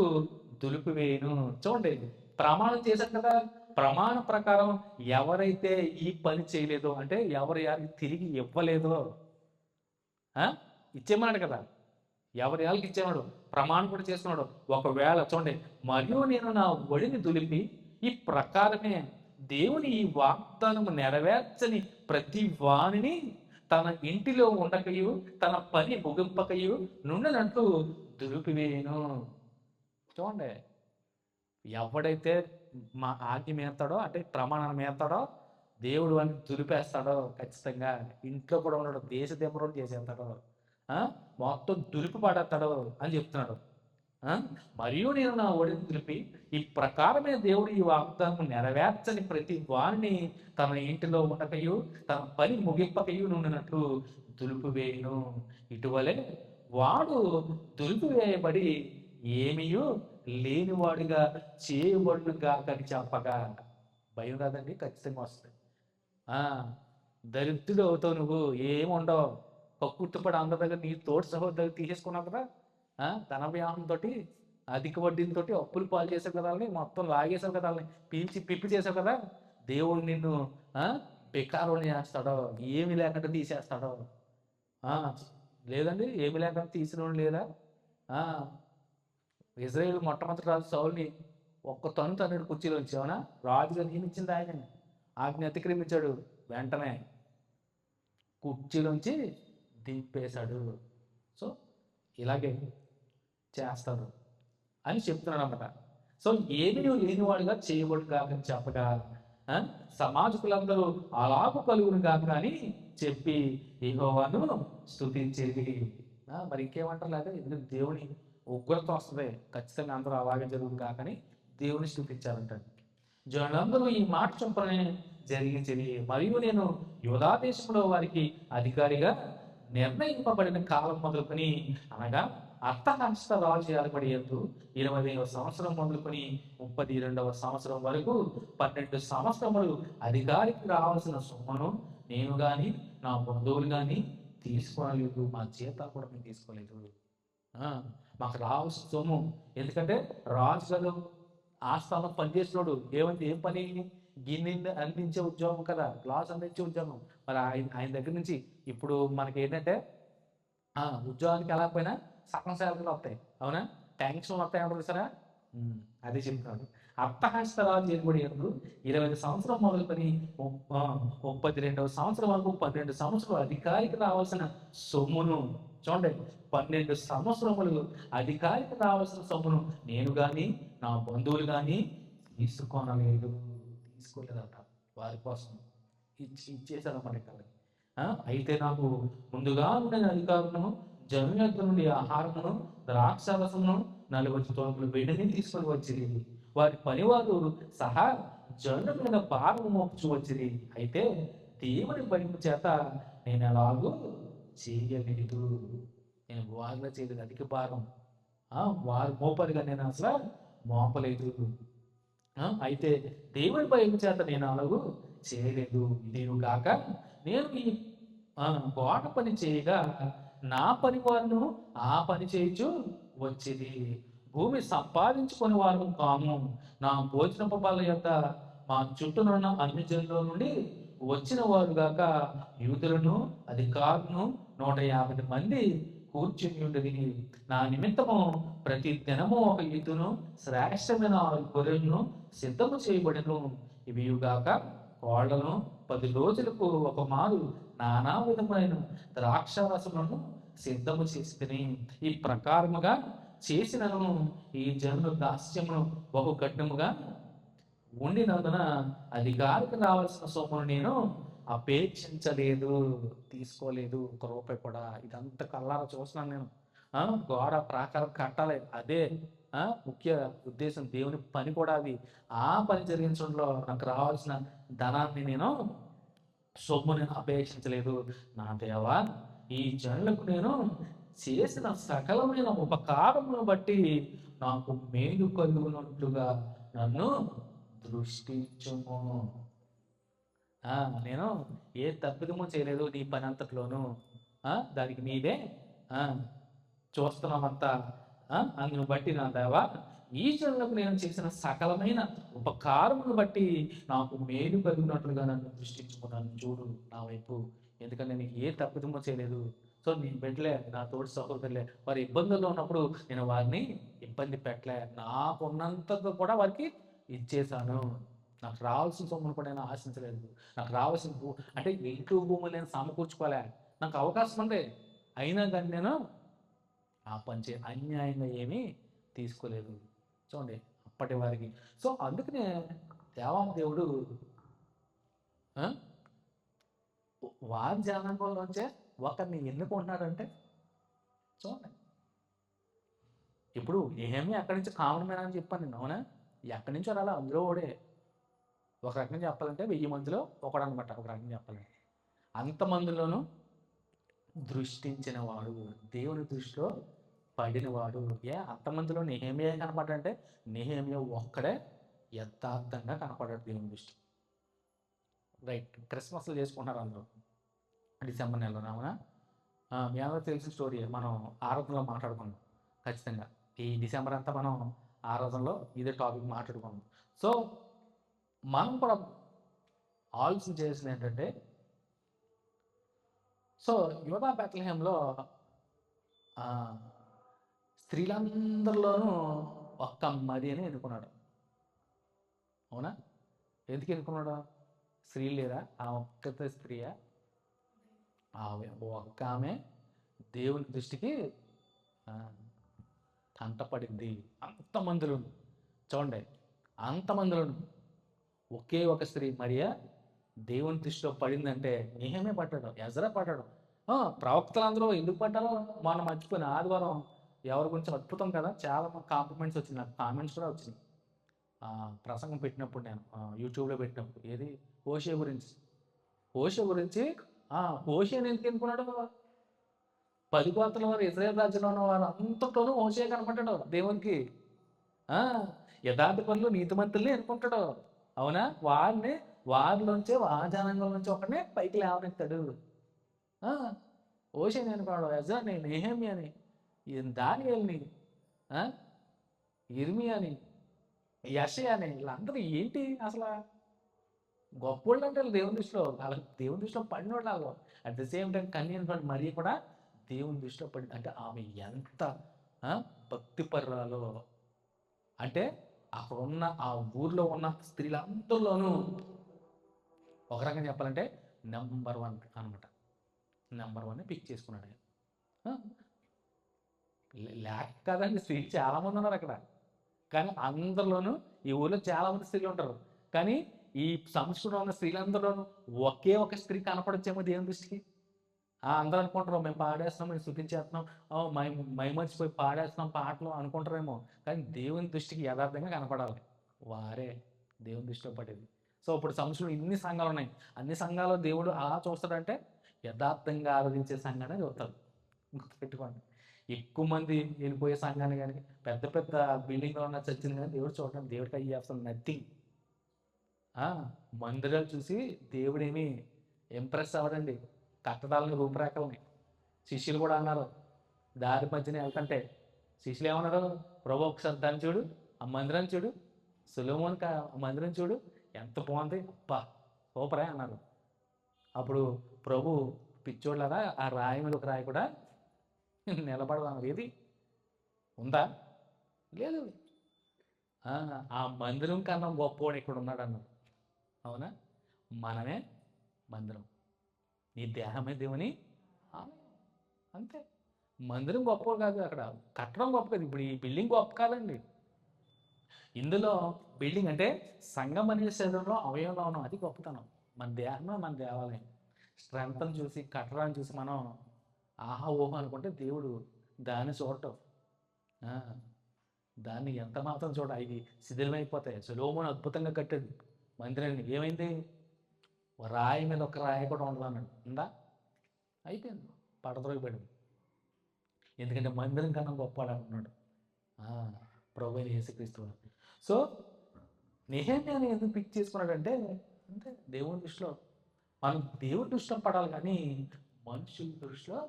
దులిపివేయను. చూడండి, ప్రమాణం చేశారు కదా, ప్రమాణ ప్రకారం ఎవరైతే ఈ పని చేయలేదో, అంటే ఎవరికి తిరిగి ఇవ్వలేదో ఇచ్చేమన్నాడు కదా, ఎవరికి ఇచ్చేవాడు ప్రమాణం కూడా చేసుకున్నాడు. ఒకవేళ చూడండి, మరియు నేను నా ఒడిని దులిపి ఈ ప్రకారమే దేవుని ఈ వాగ్దానము నెరవేర్చని ప్రతి వాణిని తన ఇంటిలో ఉండకయు తన పని ముగింపకయు నుండినట్లు దులిపివేయను. చూడండి, ఎవడైతే మా ఆజ్ఞ మేస్తాడో, అంటే ప్రమాణాన్ని మేస్తాడో, దేవుడు అని దులిపేస్తాడో ఖచ్చితంగా. ఇంట్లో కూడా ఉన్నాడు, దేశ దిమ్మరోడు చేసేస్తాడు, మొత్తం దులిపి పడేస్తాడు అని చెప్తున్నాడు. మరియు నేను నా ఒడిని దులిపి ఈ ప్రకారమే దేవుడు ఈ వాగ్దానం నెరవేర్చని ప్రతి వారిని తన ఇంటిలో ఉండకయు తన పని ముగింపకయు నుండినట్లు దులిపివేయును. ఇటువలే వాడు దులిపివేయబడి ఏమీయూ లేనివాడుగా చేయబడునుగా అని చెప్పగా. భయం కాదండి, ఖచ్చితంగా వస్తుంది. దరిద్రుడు అవుతావు నువ్వు, ఏముండవు. కక్కుర్తిపడి అందరి దగ్గర నీ తోటి సహోదరు తీసేసుకున్నావు కదా, ధన వ్యాహంతో అధిక వడ్డీలతో అప్పులు పాలు చేసావు కదా, మొత్తం లాగేసావు కదా, పీల్చి పిప్పి చేసావు కదా. దేవుడు నిన్ను బెకారుని చేస్తాడో, ఏమి లేకుండా తీసేస్తాడో. లేదండి, ఏమి లేకుండా తీసిన లేదా? ఇజ్రాయేల్ మొట్టమొదటి రాజు సౌల్ని ఒక్క తన్నుడు కుర్చీలో ఉంచావునా, రాజుగా నియమించింది ఆయన, ఆజ్ఞ అతిక్రమించాడు, వెంటనే కుర్చీలోంచి దింపేశాడు. సో ఇలాగే చేస్తారు. అని చెప్తున్నాడు అనమాట. సో ఏమీ లేనివాడుగా చేయబడు కాక అని చెప్పగా ఆ, సమాజకులందరూ అలాగు కలుగును కాక అని చెప్పి యెహోవాను స్తుతించేది. మరి ఇంకేమంటారు లేదా, ఎందుకు దేవుని ఉగ్రత వస్తుంది, ఖచ్చితంగా అందరూ అలాగే జరుగును కాకని దేవుని స్తుతించారంటారు. జనులందరూ ఈ మాట చొప్పునే జరిగించింది. మరియు నేను యూదా దేశంలో వారికి అధికారిగా నిర్ణయింపబడిన కాలం మొదలుకొని, అనగా అర్థహస్త రాజు ఏర్పడి ఎందు 20వ సంవత్సరం మొదలుకొని 32వ సంవత్సరం వరకు 12 సంవత్సరములు అధికారికి రావాల్సిన సొమ్మును నేను గాని నా బంధువులు గాని తీసుకోలేదు. మా జీతాలు కూడా మేము తీసుకోలేదు. ఆ, మాకు రావాల్సిన సొమ్ము, ఎందుకంటే రాజు గారు ఆస్థానం పనిచేసినోడు ఏం పని, గిన్నె అందించే ఉద్యోగం కదా, గ్లాస్ అందించే ఉద్యోగం. మరి ఆయన దగ్గర నుంచి ఇప్పుడు మనకి ఏంటంటే ఉద్యోగానికి వెళ్ళకపోయినా సగం శాలరీలు వస్తాయి, అవునా, ట్యాంక్స్లు వస్తాయి అంటారు సరే. అదే చెప్తున్నాడు. అర్థహస్తరాజు ఏర్పడి 20 సంవత్సరం మొదలుకొని 32వ సంవత్సరం వరకు 12 సంవత్సరాలు అధికారికి రావాల్సిన సొమ్మును, చూడండి, 12 సంవత్సరములు అధికారికి రావాల్సిన సొమ్మును నేను కానీ నా బంధువులు కానీ తీసుకోలేదట. వారి కోసం ఇచ్చేసారన్నమాట ఇక్కడ. అయితే నాకు ముందుగా ఉండిన అధికారులను జనుల యొద్ద నుండి ఆహారమును ద్రాక్షారసమును 40 తోపులు వెండిని తీసుకొని వచ్చింది. వారి పనివారు సహా జనుల మీద భారం మోపుచు వచ్చింది. అయితే దేవుని భయం చేత నేను ఎలాగూ చేయలేదు. నేను వారిలో చేయలేదు, అధిక భారం వారు మోపరిగా నేను అసలు మోపలేదు. అయితే దేవుని భయం చేత నేను అలాగూ చేయలేదు. నేను కాక నేను ఈ గోడ పని చేయగా నా పని వారును ఆ పని చేయించు వచ్చేది. భూమి సంపాదించుకుని వారు కాము. నా భోజనపు బల్ల యొక్క మా చుట్టూనున్న అన్ని జనుల నుండి వచ్చిన వారు గాక యూదులను అధికారులను 150 మంది కూర్చుని ఉండేది. నా నిమిత్తము ప్రతి దినము ఒక ఎద్దును శ్రేష్టమైన 6 గొర్రెలను సిద్ధము చేయబడిను. ఇవిగాక కోళ్లను 10 రోజులకు ఒక మారు నానా విధమైన ద్రాక్షారసములను సిద్ధము చేసుకుని ఈ ప్రకారముగా చేసినను ఈ జనుల దాస్యమును బహు కఠినముగా ఉండినందున అధికారికి రావాల్సిన సొమ్మును నేను అపేక్షించలేదు, తీసుకోలేదు, 1 రూపాయి కూడా. ఇదంతా కల్లారా చూస్తున్నాను నేను. గోడ ప్రాకారం కట్టాలి, అదే ముఖ్య ఉద్దేశం, దేవుని పని కూడా అది. ఆ పని జరిగించడంలో నాకు రావాల్సిన ధనాన్ని నేను సొమ్ము నేను అపేక్షించలేదు. నా దేవా, ఈ జనులకు నేను చేసిన సకలమైన ఉపకారములను బట్టి నాకు మేలు కలుగునట్లుగా నన్ను దృష్టించుము. నేను ఏ తప్పిదము చేయలేదు నీ పని అంతట్లోనూ. దానికి నీవే చూస్తున్నామంతా. అందును బట్టి నా దేవా, ఈ జనులకు నేను చేసిన సకలమైన ఉపకారమును బట్టి నాకు మేలు కలిగినట్లుగా నన్ను దృష్టించుకున్నాను. చూడు నా వైపు, ఎందుకంటే నేను ఏ తప్పిదమో చేయలేదు. సో నీ బిడ్డలే, నా తోటి సహోదరులే, వారి ఇబ్బందుల్లో ఉన్నప్పుడు నేను వారిని ఇబ్బంది పెట్టలే. నాకున్నంతగా కూడా వారికి ఇచ్చేసాను. నాకు రావాల్సిన సొమ్మును కూడా నేను ఆశించలేదు. నాకు రావాల్సిన అంటే ఇంట్లో భూములు నేను సమకూర్చుకోలే, నాకు అవకాశం ఉంది, అయినా కానీ నేను ఆ పని అన్యాయంగా ఏమీ తీసుకోలేదు. చూడండి అప్పటి వారికి. సో అందుకనే దేవుడు వారి జనాంగంలోంచే ఒకరిని ఎన్నుకుంటున్నాడంటే చూడండి. ఇప్పుడు ఏమీ అక్కడి నుంచి కామన్ మ్యాన్ అని చెప్పాను నేను, అవునా, ఎక్కడి నుంచో రాలా, అందులో ఓడే. ఒక రకంగా చెప్పాలంటే 1000 మందిలో ఒకడు అనమాట, ఒక రకంగా చెప్పాలంటే. అంతమందిలోనూ దృష్టించిన వాడు, దేవుని దృష్టిలో పడినవాడు. అంతమందిలో నెహెమ్యా కనపడ్డంటే నెహెమ్యా ఒక్కడే యథార్థంగా కనపడ్డాడు దేవుని దృష్టి. రైట్, క్రిస్మస్లు చేసుకుంటున్నారు అందరూ డిసెంబర్ నెలలో, అవునా. మీ అందరూ తెలిసిన స్టోరీ, మనం ఆరాధనలో మాట్లాడుకున్నాం. ఖచ్చితంగా ఈ డిసెంబర్ అంతా మనం ఆరాధనలో ఇదే టాపిక్ మాట్లాడుకున్నాం. సో మనం కూడా ఆలోచన చేసింది ఏంటంటే, సో యోధా బెత్లెహేంలో స్త్రీలందరిలోనూ ఒక్క మరియని ఎన్నుకున్నాడు, అవునా. ఎందుకు ఎన్నుకున్నాడు? స్త్రీలు లేరా? ఆ ఒక్క స్త్రీయా? ఒక్క ఆమె దేవుని దృష్టికి కంటపడింది. అంతమందిలోను చూడండి, అంతమందిలోను ఒకే ఒక స్త్రీ మరియా దేవుని దృష్టిలో పడిందంటే నేహమే పడ్డాడు, ఎజ్రా పడ్డాడు. ప్రవక్తలందరూ ఎందుకు పడ్డారో మనం మర్చిపోయిన ఆదివారం ఎవరి గురించి అద్భుతం కదా, చాలా మంది కాంప్లిమెంట్స్ వచ్చింది, నాకు కామెంట్స్ కూడా వచ్చినాయి. ప్రసంగం పెట్టినప్పుడు నేను యూట్యూబ్లో పెట్టినప్పుడు ఏది హోషే గురించి, హోషే గురించి హోషేని ఎందుకు ఎన్నుకున్నాడు? 10 గోత్రాల వారు ఇజ్రాయేల్ రాజ్యంలో ఉన్న వారు అంతటోనూ హోషే కనపడ్డాడు దేవునికి. ఆ యథార్థ పనులు నీతిమంతుల్ని ఎన్నుకుంటాడు. అవునా? వారిలోంచే ఆ జనాంగం నుంచి ఒకనే పైకి లేవనెత్తాడు. హోషేని ఎన్నుకున్నాడు, ఎజ్రాని, నెహెమ్యాని, దానియేలుని, ఇర్మియాని, యెషయాని, వీళ్ళందరూ ఏంటి అసలు గొప్పోళ్ళు అంటే దేవుని దృష్టిలో, వాళ్ళకి దేవుని దృష్టిలో పడినోళ్ళు వాళ్ళు. అట్ ద సేమ్ టైం కన్యైనటువంటి మరియ కూడా దేవుని దృష్టిలో పడింది. అంటే ఆమె ఎంత భక్తిపరురాలో, అంటే అక్కడ ఉన్న ఆ ఊర్లో ఉన్న స్త్రీలందరిలోనూ ఒక రకంగా చెప్పాలంటే నెంబర్ 1 అనమాట. నెంబర్ 1 పిక్ చేసుకున్నాడు ఆయన. ఆ, లేక కాదండి, స్త్రీలు చాలా మంది ఉన్నారు అక్కడ. కానీ అందరిలోనూ ఈ ఊర్లో చాలా మంది స్త్రీలు ఉంటారు. కానీ ఈ సంస్కృతంలో ఉన్న స్త్రీలందరిలోనూ ఒకే ఒక స్త్రీ కనపడొచ్చేమో దేవుని దృష్టికి. అందరూ అనుకుంటారు మేము పాడేస్తున్నాం, మేము స్థుతించేస్తున్నాం, మైమర్చిపోయి పాడేస్తున్నాం పాటలు అనుకుంటారేమో. కానీ దేవుని దృష్టికి యథార్థంగా కనపడాలి, వారే దేవుని దృష్టిలో పడేది. సో ఇప్పుడు సంస్థలు ఇన్ని సంఘాలు ఉన్నాయి, అన్ని సంఘాలు దేవుడు అలా చూస్తాడంటే యథార్థంగా ఆరాధించే సంఘాన్ని చూస్తాడు. గుర్తుపెట్టుకోండి, ఎక్కువ మంది వెళ్ళిపోయే సంఘాన్ని కానీ, పెద్ద పెద్ద బిల్డింగ్లో ఉన్న చర్చిని కానీ దేవుడు చూడడం, దేవుడికి అయ్యి అసలు నథింగ్. మందిరాలు చూసి దేవుడేమి ఇంప్రెస్ అవ్వడండి, కట్టడాలని రూపురేఖల్ని. శిష్యులు కూడా అన్నారు, దారి మధ్యన వెళ్తుంటే శిష్యులు ఏమన్నారు, ప్రభు ఒకసారి దాన్ని చూడు, ఆ మందిరం చూడు, సొలొమోన్ మందిరం చూడు, ఎంత బాగుంది, అబ్బా సూపరే అన్నారు. అప్పుడు ప్రభు పిచ్చోళ్ళరా, ఆ రాయి మీద ఒక రాయి కూడా నిలబడదాం, ఏది ఉందా? లేదు. ఆ మందిరం కన్నా గొప్పవాడు ఇక్కడ ఉన్నాడు అన్నారు. అవునా? మనమే మందిరం, నీ దేహమే దేవుని ఆలయం. అంతే. మందిరం గొప్ప కాదు, అక్కడ కట్టడం గొప్ప కాదు. ఇప్పుడు ఈ బిల్డింగ్ గొప్ప కాదండి. ఇందులో బిల్డింగ్ అంటే సంఘం అనే శరీరంలో అవయవంలో ఉన్నాం, అది గొప్పతనం. మన దేహమే మన దేవాలయం. స్ట్రెంగ్త్ని చూసి, కట్టడాన్ని చూసి మనం ఆహా ఓహో అనుకుంటే దేవుడు దాన్ని చూడటం, దాన్ని ఎంత మాత్రం చూడ, ఇది శిథిలమైపోతాయి. సొలొమోను అద్భుతంగా కట్టాడు మందిరాన్ని, ఏమైంది? రాయి మీద ఒక రాయి కూడా ఉండదన్నాడు, ఉందా? అయిపోయింది, పడద్రోయబడింది. ఎందుకంటే మందిరం కన్నా గొప్పవాడు అంటున్నాడు ప్రభు అయిన యేసుక్రీస్తు. సో నెహెమ్యాని ఎందుకు పిక్ చేసుకున్నాడంటే, అంటే దేవుని దృష్టిలో మనం దేవుని దృష్టిలో పడాలి, కానీ మనుషుల దృష్టిలో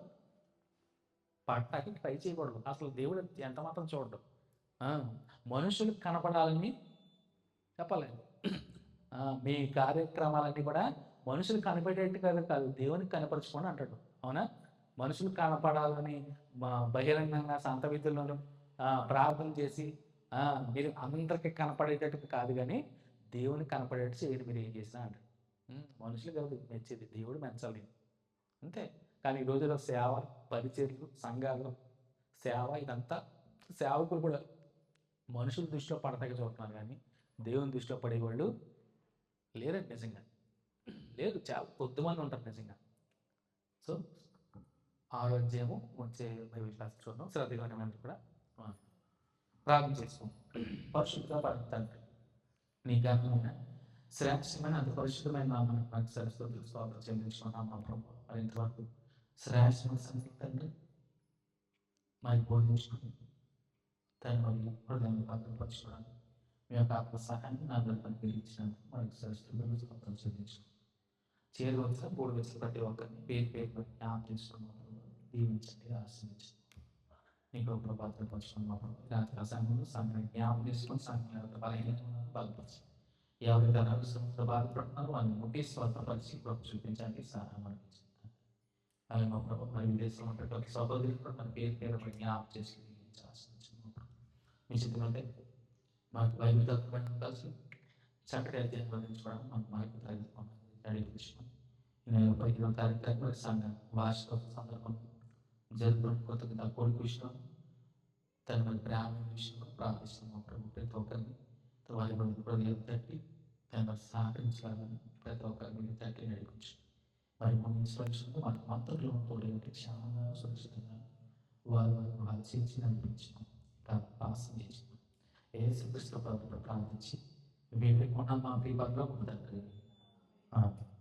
పడటానికి ట్రై చేయకూడదు. అసలు దేవుడు ఎంత మాత్రం చూడడు. మనుషులకు కనపడాలని చెప్పాలి. మీ కార్యక్రమాలన్నీ కూడా మనుషులు కనపడేట్టు కాదు, దేవునికి కనపరచుకోండి అంటాడు. అవునా? మనుషులు కనపడాలని బహిరంగంగా సంత విధులను ప్రార్థన చేసి మీరు అందరికి కనపడేటట్టు కాదు, కానీ దేవునికి కనపడేట్టు చేయండి మీరు ఏం చేసినా అంటాడు. మనుషులు కాదు మెచ్చేది, దేవుడు మెచ్చాలి అంతే. కానీ ఈ రోజుల్లో సేవ, పరిచర్లు, సంఘాలు, సేవ, ఇదంతా సేవకులు కూడా మనుషుల దృష్టిలో పడతాకి చూస్తున్నారు, కానీ దేవుని దృష్టిలో పడేవాళ్ళు లేరండి. నిజంగా లేదు, చాలా కొద్దిమంది ఉంటారు నిజంగా. సో ఆరోగ్యము వచ్చే బైబిల్ క్లాస్ చూద్దాం. శ్రద్ధగా కూడా ప్రార్థన చేసుకుంటాం. పరిశుద్ధ తండ్రి, నీ ఘనమైన శ్రేష్టమైన అంత పరిశుద్ధమైన నామాన్ని నాకు సరస్వతి స్వాగతం చెల్లించుకున్నాం. మా ప్రభు మరి ఇంతవరకు శ్రేష్టమైన సంగతి తండ్రి మరి బోధించుకుని తండ్రి హృదయాన్ని భద్రపరచుకోవడానికి మీ యొక్క ఆత్మ సహాయాన్ని నా అందరికీ ఇచ్చినందుకు మనకు సరస్వతి స్వాగతం చెల్లించుకున్నాం. చేరువచ్చ 3 వచ్చి ప్రతి ఒక్కరిని పేరు పేరు జ్ఞాపకం చేసుకున్నాం. దీవించండి, ఆశ్రయించండి. నీకు భద్రపరచుకున్నాం. రాత్రి అసంగంలో సమయాన్ని జ్ఞాపకం చేసుకుని సమయం బలపరచండి. ఎవరైతే అనారోగ్యంతో బాధపడుతున్నారో వాళ్ళని ముట్టి స్వతపరిచి ప్రభు చూపించండి, సహాయం అనిపించండి. అలాగే మా ప్రభు మరి విదేశంలో ఉన్నటువంటి సహోదరులు కూడా మన పేరు పేరు జ్ఞాపకం చేసి మీ చిత్రంటే మాకు బైబిల్ తత్వం కలిసి చక్కటి అధ్యయనం అందించుకోవడం మనకు నడిపించుకోండి. ఈ నెల 15వ తారీఖు సంఘ వార్షిక సందర్భంలో జరుపుకున్న కొత్త కొడుకు విషయం తన మరి ప్రేమ విషయంలో ప్రార్థిస్తున్నాం ప్రభు. ప్రతి ఒక్కరిని వారి హృదయం తట్టి తన మరి సహకరించాలని ప్రతి ఒక్కరిని మీరు తట్టి నడిపించు. మరి మన సురక్షితంగా మన మంత్రులు తోడేంటి చాలా సురక్షితంగా వారు చేసి నడిపించాం. పాసం చేసినాం. ఏ శ్రీకృష్ణ ప్రభుత్వం ప్రార్థించి వీటి కొన్న మా ప్రియ తండ్రి. ఆమేన్.